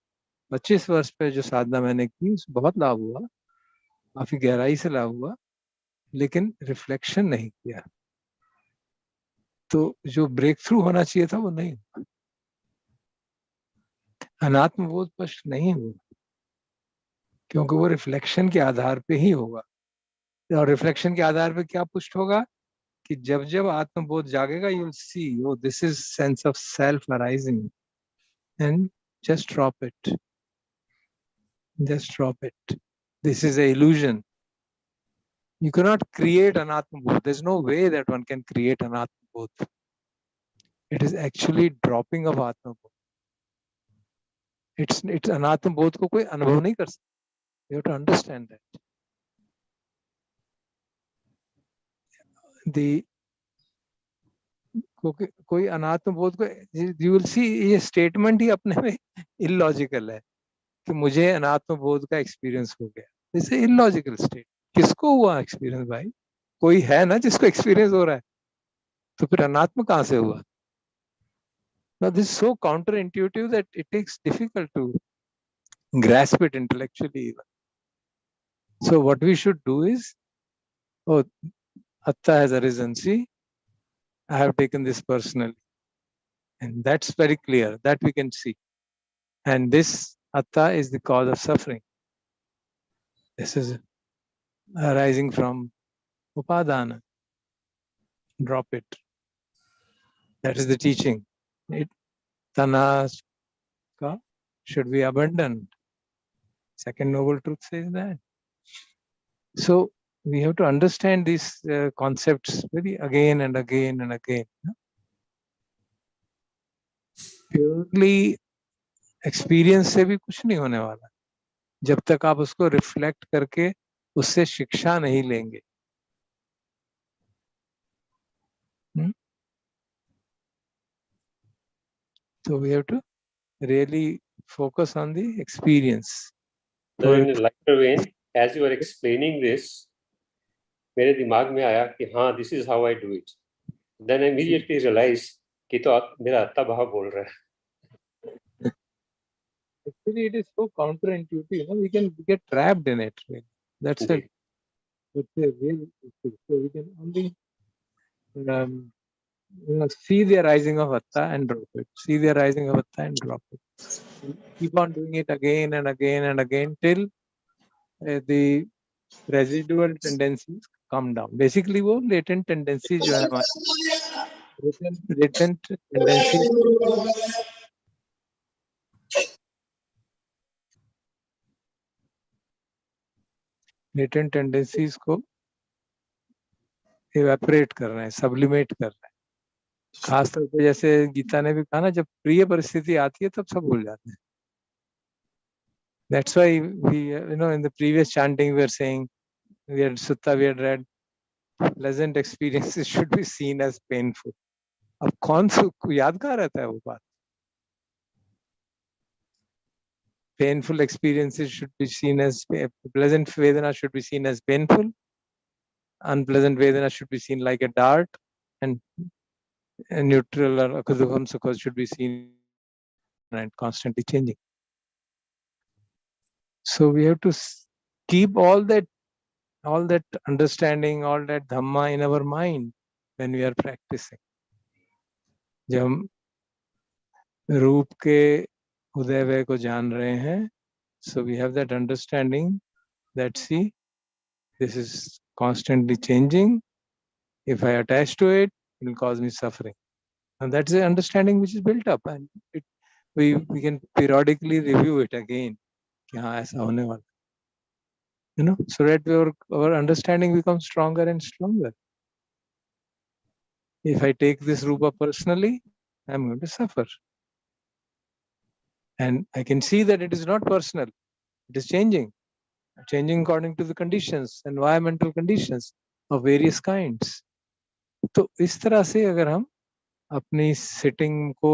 25 वर्ष पे जो साधना मैंने की उसमें बहुत लाभ हुआ, काफी गहराई से लाभ हुआ, लेकिन रिफ्लेक्शन नहीं किया. तो जो ब्रेक थ्रू होना चाहिए था वो नहीं हुआ. अनात्मबोध स्पष्ट नहीं हुआ क्योंकि वो रिफ्लेक्शन के आधार पे ही होगा. और रिफ्लेक्शन के आधार पे क्या पुष्ट होगा कि जब जब आत्मबोध जागेगा, you will see, oh this is sense of self arising, and just drop it, just drop it. This is a illusion. You cannot create an Atma-bodh. There's no way that one can create an Atma-bodh. It is actually dropping of Atma-bodh. It's an Atma-bodh को कोई अनुभव नहीं कर सकता. You have to understand that. The कोई अनात्मबोध को, you will see, ये statement ही अपने में illogical है कि मुझे अनात्मबोध का एक्सपीरियंस हो गया. This is illogical state. किसको हुआ एक्सपीरियंस भाई? कोई है ना जिसको एक्सपीरियंस हो रहा है, तो फिर अनात्म कहां से हुआ? Now this is so counterintuitive that it takes difficult to grasp it intellectually even. So what we should do is, oh, Atta has arisen. See, I have taken this personally, and that's very clear. That we can see. And this Atta is the cause of suffering. This is arising from Upadana. Drop it. That is the teaching. Tanaka should be abandoned. Second noble truth says that. So we have to understand these concepts very again and again and again. Purely experience से भी कुछ नहीं होने वाला जब तक आप उसको रिफ्लेक्ट करके उससे शिक्षा नहीं लेंगे. So we have to really focus on the experience. So in a lighter vein, as you are explaining this, मेरे दिमाग में आया कि हाँ, this is how I do it. Then I immediately realized कि तो मेरा आत्मा भाव बोल रहा है. Actually, it is so counterintuitive. We can get trapped in it. Really. That's it. It's a real issue. So we can only see the arising of Atta and drop it. See the arising of Atta and drop it. Keep on doing it again and again and again till the residual tendencies come down. Basically, वो latent tendencies जो है हमारे latent tendencies latent tendencies को evaporate कर रहे हैं, sublimate कर रहे हैं. खासतौर पे जैसे गीता ने भी कहा ना, जब प्रिय परिस्थिति आती है तब सब भूल जाते हैं. That's why we, in the previous chanting we were saying, we had read, pleasant experiences should be seen as painful. अब कौन सा याद कहाँ रहता है वो बात? Painful experiences should be seen as pleasant. Vedana should be seen as painful. Unpleasant Vedana should be seen like a dart, and neutral or akadukam sukha should be seen and constantly changing. So we have to keep all that understanding, all that dhamma in our mind when we are practicing. जब हम रूप के उदय को जान रहे हैं, so we have that understanding that see, this is constantly changing, If I attach to it, it will cause me suffering. And that's the understanding which is built up, and we can periodically review it again. कि हाँ ऐसा होने वाला. So that our understanding becomes stronger and stronger. If I take this rupa personally, I'm going to suffer. And I can see that it is not personal. It is changing according to the conditions, environmental conditions of various kinds. तो इस तरह से अगर हम अपनी sitting को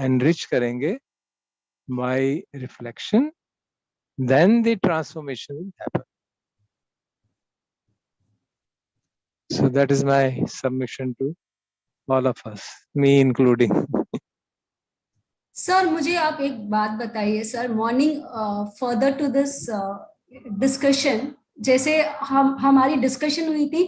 enrich करेंगे by reflection, then the transformation will happen. So that is my submission to all of us, me including. Sir मुझे आप एक बात बताइए sir, morning further to this discussion, जैसे हमारी डिस्कशन हुई थी,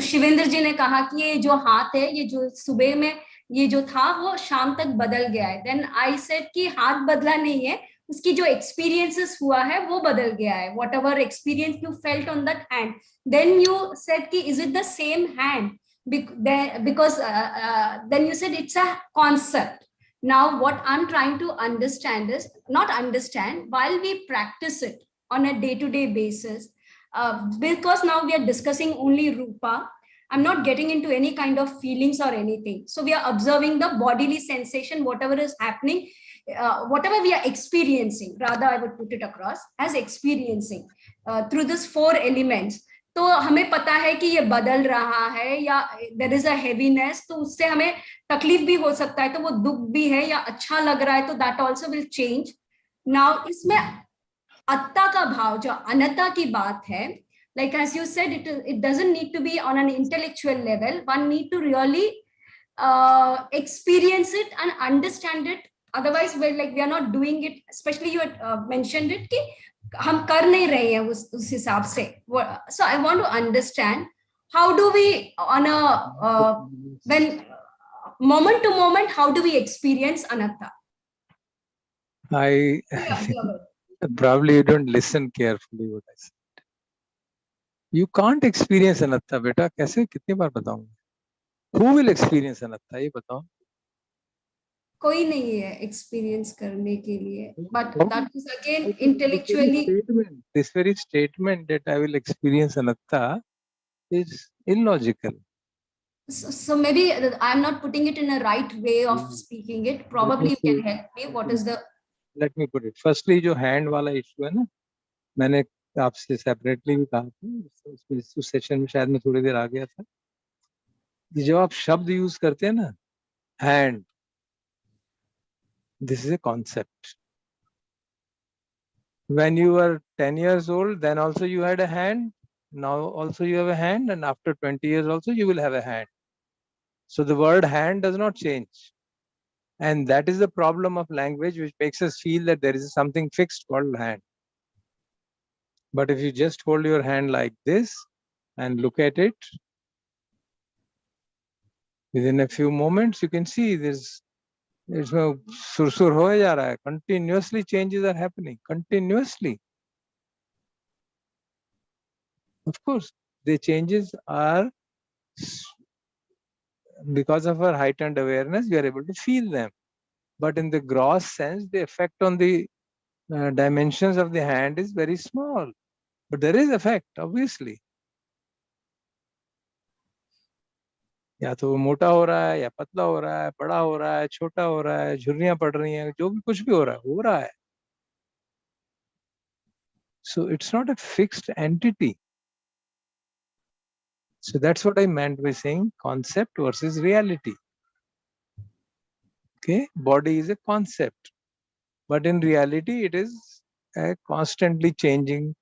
शिवेंद्र जी ने कहा कि ये जो हाथ है, ये जो सुबह में ये जो था वो शाम तक बदल गया है. देन आई सेड कि हाथ बदला नहीं है, उसकी जो एक्सपीरियंसेस हुआ है वो बदल गया है. Whatever experience you felt on that hand, then you said कि is it the same hand, because then you said it's a concept. Now what I'm trying to understand is, not understand, while we practice it on a day-to-day basis, because now we are discussing only rupa, I'm not getting into any kind of feelings or anything. So we are observing the bodily sensation, whatever is happening, whatever we are experiencing, rather I would put it across as experiencing through these 4 elements. तो हमें पता है कि ये बदल रहा है या देयर इज अ हेवीनेस, तो उससे हमें तकलीफ भी हो सकता है, तो वो दुख भी है, या अच्छा लग रहा है तो that also will change. Now इसमें अत्ता का भाव, जो अनता की बात है, like as you said, it doesn't need to be on an intellectual level. One need to really experience it and understand it. Otherwise we are not doing it. Especially you had mentioned it कि हम कर नहीं रहे हैं उस हिसाब से. So I want to understand, how do we on a when moment to moment, how do we experience anatta? Probably you don't listen carefully what I said. You can't experience anatta, बेटा. कैसे, कितनी बार बताऊंगा? Who will experience anatta? ये बताओ. कोई नहीं है experience करने के लिए, but that is again intellectually. This very statement that I will experience anatta is illogical. So maybe I'm not putting it in a right way of speaking it. Probably you can help me. What is the? Let me put it. Firstly, जो hand वाला issue है ना, मैंने आपसे separately भी कहा था, उस सेशन में शायद मैं थोड़ी देर आ गया था. जब आप शब्द यूज करते हैं ना, hand, this is a concept. When you were 10 years old, then also you had a hand. Now also you have a hand, and after 20 years also you will have a hand. So the word hand does not change. And that is the problem of language, which makes us feel that there is something fixed called hand. But if you just hold your hand like this and look at it, within a few moments you can see इसमें सुरसुर हो जा रहा है. Continuously changes are happening. Continuously. Of course, the changes are because of our heightened awareness, we are able to feel them. But in the gross sense, the effect on the dimensions of the hand is very small. But there is effect, obviously. या तो मोटा हो रहा है, या पतला हो रहा है, बड़ा हो रहा है, छोटा हो रहा है, झुर्रियां पड़ रही हैं, जो भी कुछ भी हो रहा है. So it's not a fixed entity. So that's what I meant by saying concept versus reality. Okay, body is a concept, but in reality it is a constantly changing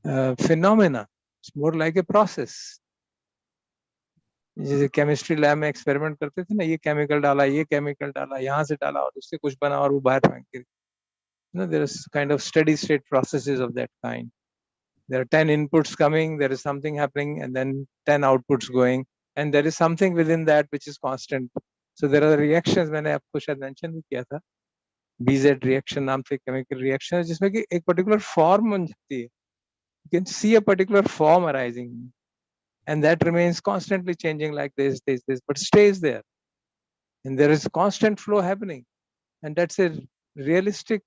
phenomena. It's more like a process. जैसे chemistry lab में experiment करते थे ना, ये chemical डाला, ये chemical डाला, यहाँ से डाला और उससे कुछ बना और वो बाहर फेंक के. There is kind of steady state processes of that kind. There are 10 inputs coming, there is something happening, and then 10 outputs going, and there is something within that which is constant. So there are reactions. मैंने आपको शायद mention भी किया था, BZ reaction नाम से chemical reaction है, जिसमें कि एक particular form बन जाती है. You can see a particular form arising. and that remains constantly changing like this, but stays there. And there is constant flow happening. And that's a realistic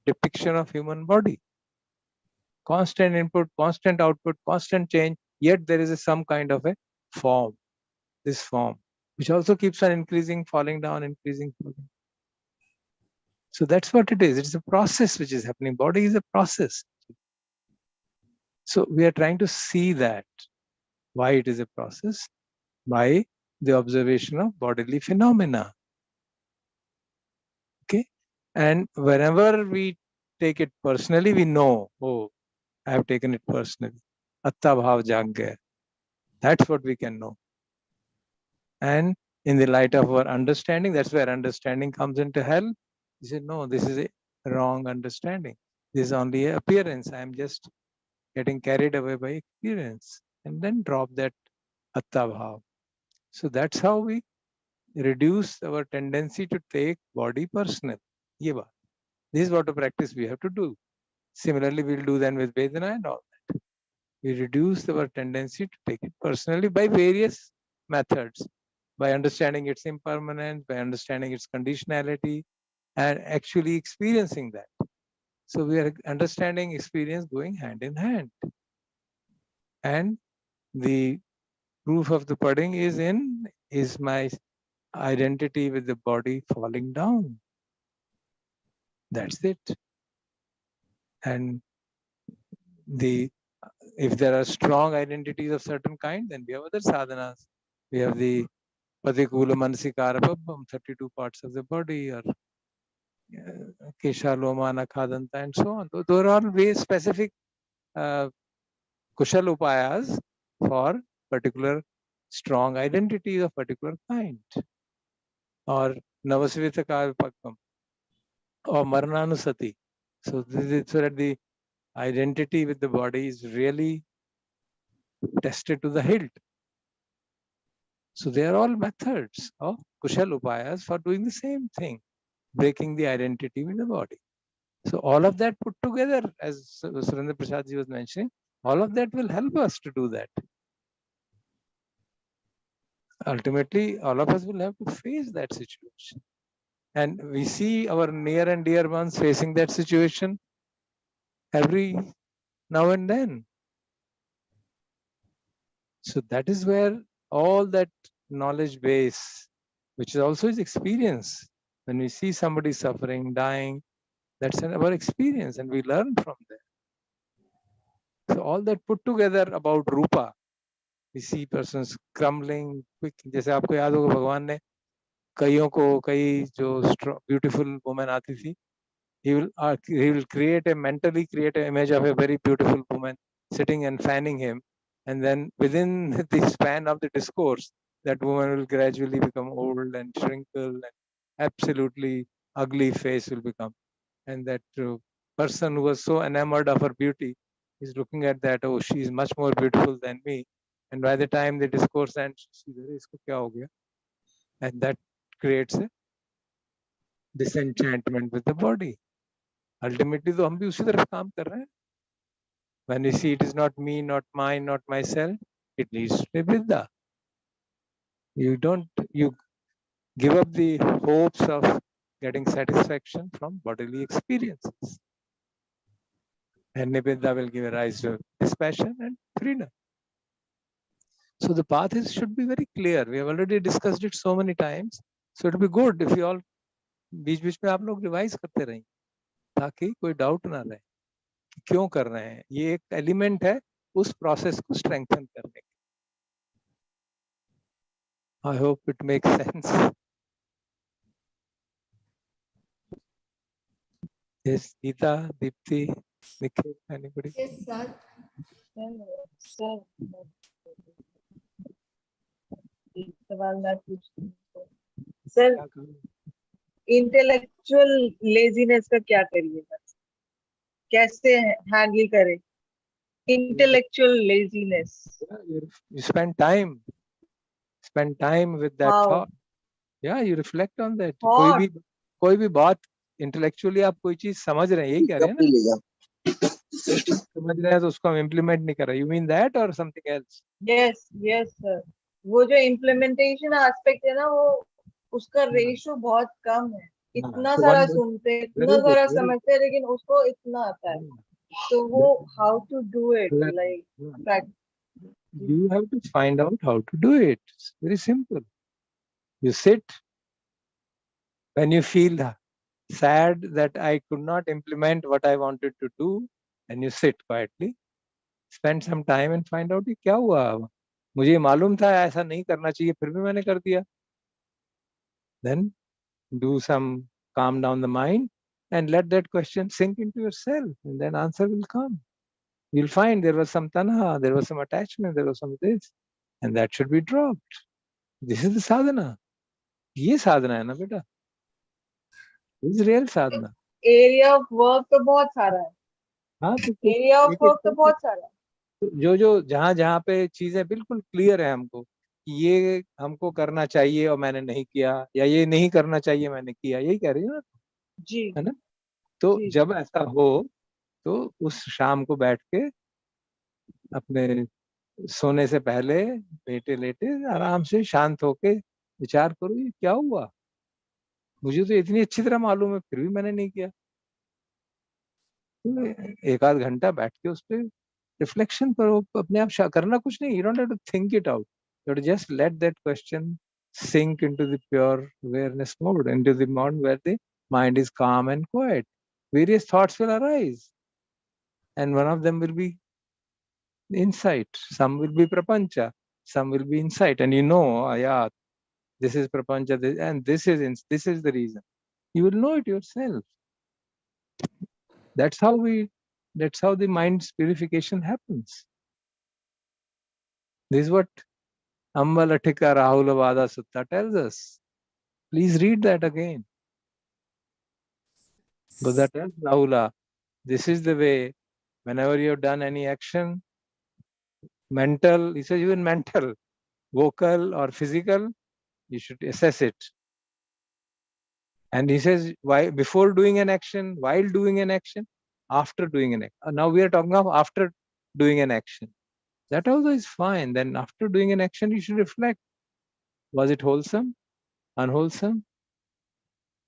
depiction of human body. Constant input, constant output, constant change, yet there is some kind of a form, this form, which also keeps on increasing, falling down, increasing, falling. So that's what it is. It's a process which is happening. Body is a process. So we are trying to see that, why it is a process, by the observation of bodily phenomena. Okay? And whenever we take it personally, we know, oh, I have taken it personally. Atta bhav jag gaya. That's what we can know. And in the light of our understanding, that's where understanding comes into help. You say, no, this is a wrong understanding. This is only an appearance. I am just getting carried away by experience. And then drop that atta bhav. So that's how we reduce our tendency to take body personal. Ye baat. This is what a practice we have to do. Similarly, we'll do then with Vedana and all that. We reduce our tendency to take it personally by various methods, by understanding its impermanence, by understanding its conditionality, and actually experiencing that. So we are understanding experience going hand in hand. And the proof of the pudding is my identity with the body falling down. That's it. And if there are strong identities of certain kind, then we have other sadhanas. We have the Patikula Manasikara Bhavam, 32 parts of the body, or Kesha Loma Nakhadanta, and so on. Those are all very specific Kushal Upayas for particular strong identities of particular kind. Or Navasvita Kalpakam, or Marananusati. So that the identity with the body is really tested to the hilt. So they are all methods of Kushal Upayas for doing the same thing, breaking the identity with the body. So all of that put together, as Surendra Prasad ji was mentioning, all of that will help us to do that. Ultimately, all of us will have to face that situation. And we see our near and dear ones facing that situation every now and then. So that is where all that knowledge base, which is also his experience, when we see somebody suffering, dying, that's our experience, and we learn from there. So all that put together about Rupa, we see persons crumbling, quick. जैसे आपको याद होगा भगवान ने कईयों को कई जो beautiful woman आती थी, he will mentally create an image of a very beautiful woman sitting and fanning him, and then within the span of the discourse, that woman will gradually become old and shrinkle, and absolutely ugly face will become. And that person who was so enamored of her beauty is looking at that, oh, she is much more beautiful than me. And by the time the discourse ends, she says, "Isko kya ho gaya?" And that creates a disenchantment with the body. Ultimately, तो हम भी उसी तरफ काम कर रहे हैं. When we see it is not me, not mine, not myself, it leads to nibbida. You give up the hopes of getting satisfaction from bodily experiences. And nibbida will give rise to dispassion and freedom. So the path should be very clear. We have already discussed it so many times. So it will be good if you all बीच-बीच में आप लोग revise करते रहें, ताकि कोई doubt ना रहे कि क्यों कर रहे हैं. ये एक एलिमेंट है उस प्रोसेस को स्ट्रेंथन करने का. I hope it makes sense. Yes, Geeta, Deepti, Nikhil, anybody? Yes, sir. Sir intellectual laziness का क्या करिएगा, कैसे हैंडल करें intellectual laziness? You spend time with that thought. Yeah, you reflect on that. कोई भी बात intellectually आप कोई चीज समझ रहे हैं, यही कह रहे हैं ना. समझ रहे हैं तो उसको हम इम्प्लीमेंट नहीं कर रहे. You mean that or something else? Yes yes sir, वो जो इम्प्लीमेंटेशन एस्पेक्ट है ना, वो उसका रेशियो बहुत कम है. इतना So सारा one more- सुनते हैं, इतना very good, सारा very समझते हैं, लेकिन उसको इतना आता है. तो वो how to do it, Right. Like You have to find out how to do it. It's very simple. You sit when you feel sad that I could not implement what I wanted to do, and you sit quietly, spend some time and find out कि क्या हुआ. मुझे मालूम था ऐसा नहीं करना चाहिए, फिर भी मैंने कर दिया. Then do some calm down the mind and let that question sink into yourself, and then answer will come. You'll find there was some tanha, there was some attachment, there was some this, and that should be dropped. This is the sadhana. ये साधना है ना बेटा. This is real sadhana. Area of work तो बहुत सारा है. हाँ तो एरिया ऑफ वर्क तो बहुत सारा है. जो जहाँ पे चीजें बिल्कुल क्लियर है हमको कि ये हमको करना चाहिए और मैंने नहीं किया, या ये नहीं करना चाहिए मैंने किया, यही कह रही हो ना. जी है ना. तो जी. जब ऐसा हो तो उस शाम को बैठ के अपने सोने से पहले लेटे लेटे आराम से शांत होके विचार करो ये क्या हुआ. मुझे तो इतनी अच्छी तरह मालूम है फिर भी मैंने नहीं किया. तो एक आध घंटा बैठ के उस पर रिफ्लेक्शन करो. अपने आप करना कुछ नहीं. You don't have to think it out. You have to just let that question sink into the pure awareness mode, into the mode where the mind is calm and quiet. Various thoughts will arise, and one of them will be insight, some will be prapancha, some will be insight, and you know, yeah, this is prapancha, and this is the reason. You will know it yourself. That's how the mind's purification happens. This is what Ambalatika Rahulavada Sutta tells us. Please read that again. Buddha tells Rahula, this is the way. Whenever you have done any action, mental, he says even mental, vocal or physical, you should assess it. And he says, why before doing an action, while doing an action, after doing an action. Now we are talking of after doing an action. That also is fine. Then after doing an action, you should reflect. Was it wholesome? Unwholesome?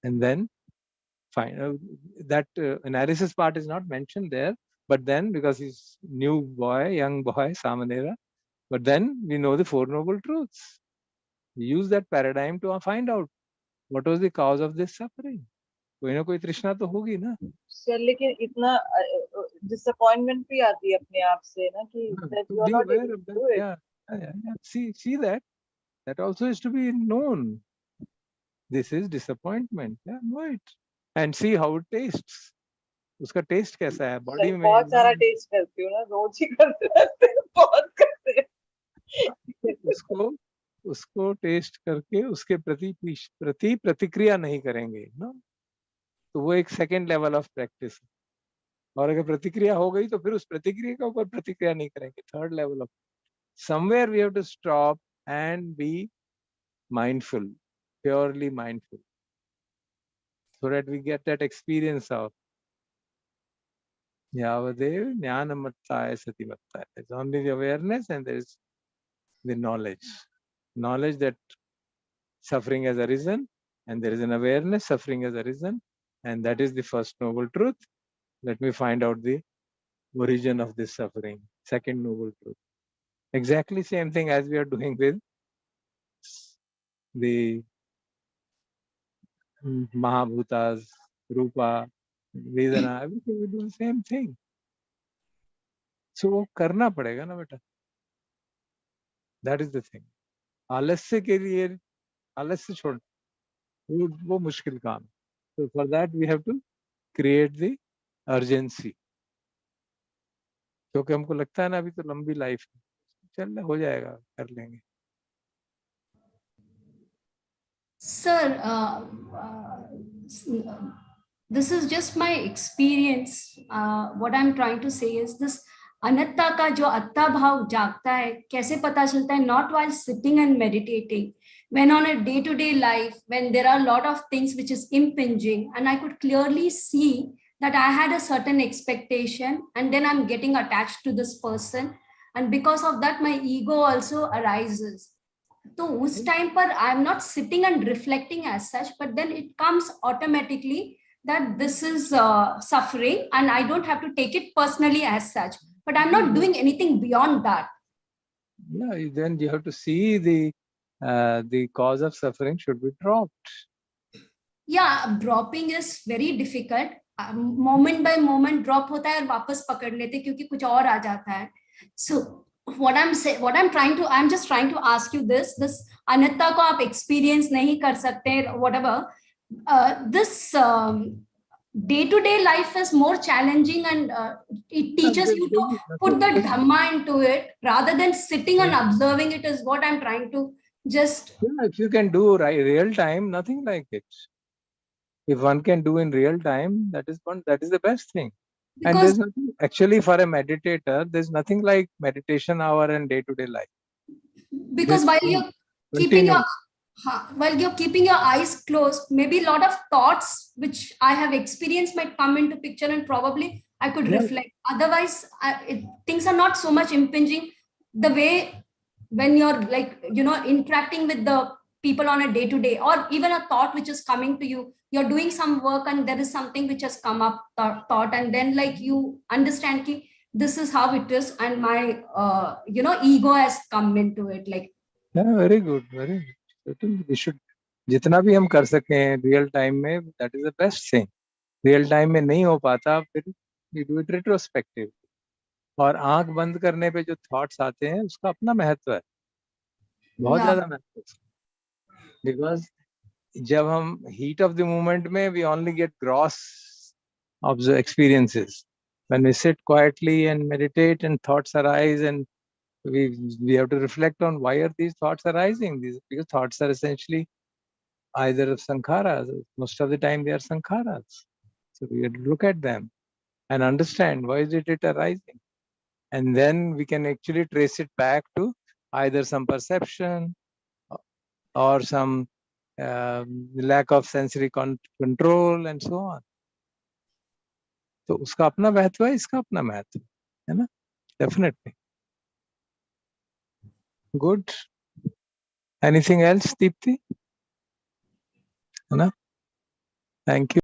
And then fine. That analysis part is not mentioned there. But then, because he's young boy, Samanera, but then we know the Four Noble Truths. We use that paradigm to find out what was the cause of this suffering. कोई ना कोई तृष्णा तो होगी ना. Sir लेकिन इतना disappointment भी आती है अपने आप से ना कि that you are Be not aware able of to that. do it. Yeah. See that also is to be known. This is disappointment. Yeah, know it and see how it tastes. उसका test कैसा है body sir में. बहुत सारा test करती हूँ ना, रोज ही करते रहते हैं, बहुत करते हैं. उसको टेस्ट करके उसके प्रति प्रतिक्रिया नहीं करेंगे ना, तो वो एक सेकेंड लेवल ऑफ प्रैक्टिस है. और अगर प्रतिक्रिया हो गई तो फिर उस प्रतिक्रिया के ऊपर प्रतिक्रिया नहीं करेंगे. Third level of somewhere we have to stop and be mindful, purely mindful, so that we get that experience of Yavadev Jnanamattaya Satimattaya. There's only the awareness and there is the knowledge. Knowledge that suffering has arisen, and there is an awareness suffering has arisen, and that is the first noble truth. Let me find out the origin of this suffering. Second noble truth. Exactly same thing as we are doing with the Mahabhutas, Rupa, Vedana, everything we do the same thing. So वो करना पड़ेगा ना बेटा. That is the thing. आलस्य के लिए आलस्य छोड़ वो मुश्किल काम. So for that we have to create the urgency. क्योंकि हमको लगता है ना अभी तो लंबी लाइफ है, चल हो जाएगा, कर लेंगे. Sir, this is just my experience. What I'm trying to say is this anatta का जो अत्ता भाव जागता है, कैसे पता चलता है? Not while sitting and meditating, when on a day-to-day life, when there are a lot of things which is impinging, and I could clearly see that I had a certain expectation and then I'm getting attached to this person. And because of that, my ego also arises. So उस time पर I'm not sitting and reflecting as such, but then it comes automatically that this is suffering and I don't have to take it personally as such, but I'm not doing anything beyond that. Yeah, then you have to see the cause of suffering should be dropped. Yeah, dropping is very difficult. Moment by moment drop होता है और वापस पकड़ लेते क्योंकि कुछ और आ जाता है. So what I'm just trying to ask you this अनित्ता को आप experience नहीं कर सकते, whatever. This day-to-day life is more challenging and it teaches you to put the dhamma into it rather than sitting and observing it is what I'm trying to just. Yeah, if you can do real time, nothing like it. If one can do in real time, that is the best thing. And there's nothing, actually for a meditator, there's nothing like meditation hour and day-to-day life. Because while you're keeping your eyes closed, maybe a lot of thoughts which I have experienced might come into picture and probably I could reflect. Otherwise, things are not so much impinging the way when you're like, interacting with the people on a day-to-day, or even a thought which is coming to you. You're doing some work and there is something which has come up, thought, and then like you understand ki, this is how it is, and my ego has come into it. Like, yeah, very good, very good. Certainly, we should जितना भी हम कर सकें real time में, that is the best thing. Real time में नहीं हो पाता, फिर we do it retrospective. और आंख बंद करने पे जो thoughts आते हैं, उसका अपना महत्व है, बहुत ज़्यादा महत्व है. Because जब हम heat of the moment में, we only get gross of the experiences. When we sit quietly and meditate and thoughts arise, and we have to reflect on why are these thoughts arising. Because thoughts are essentially either sankharas. Most of the time they are sankharas. So we have to look at them and understand why is it arising. And then we can actually trace it back to either some perception or some lack of sensory control and so on. तो उसका अपना महत्व है, इसका अपना महत्व है ना, definitely. Good. Anything else, Deepti? है ना? Thank you.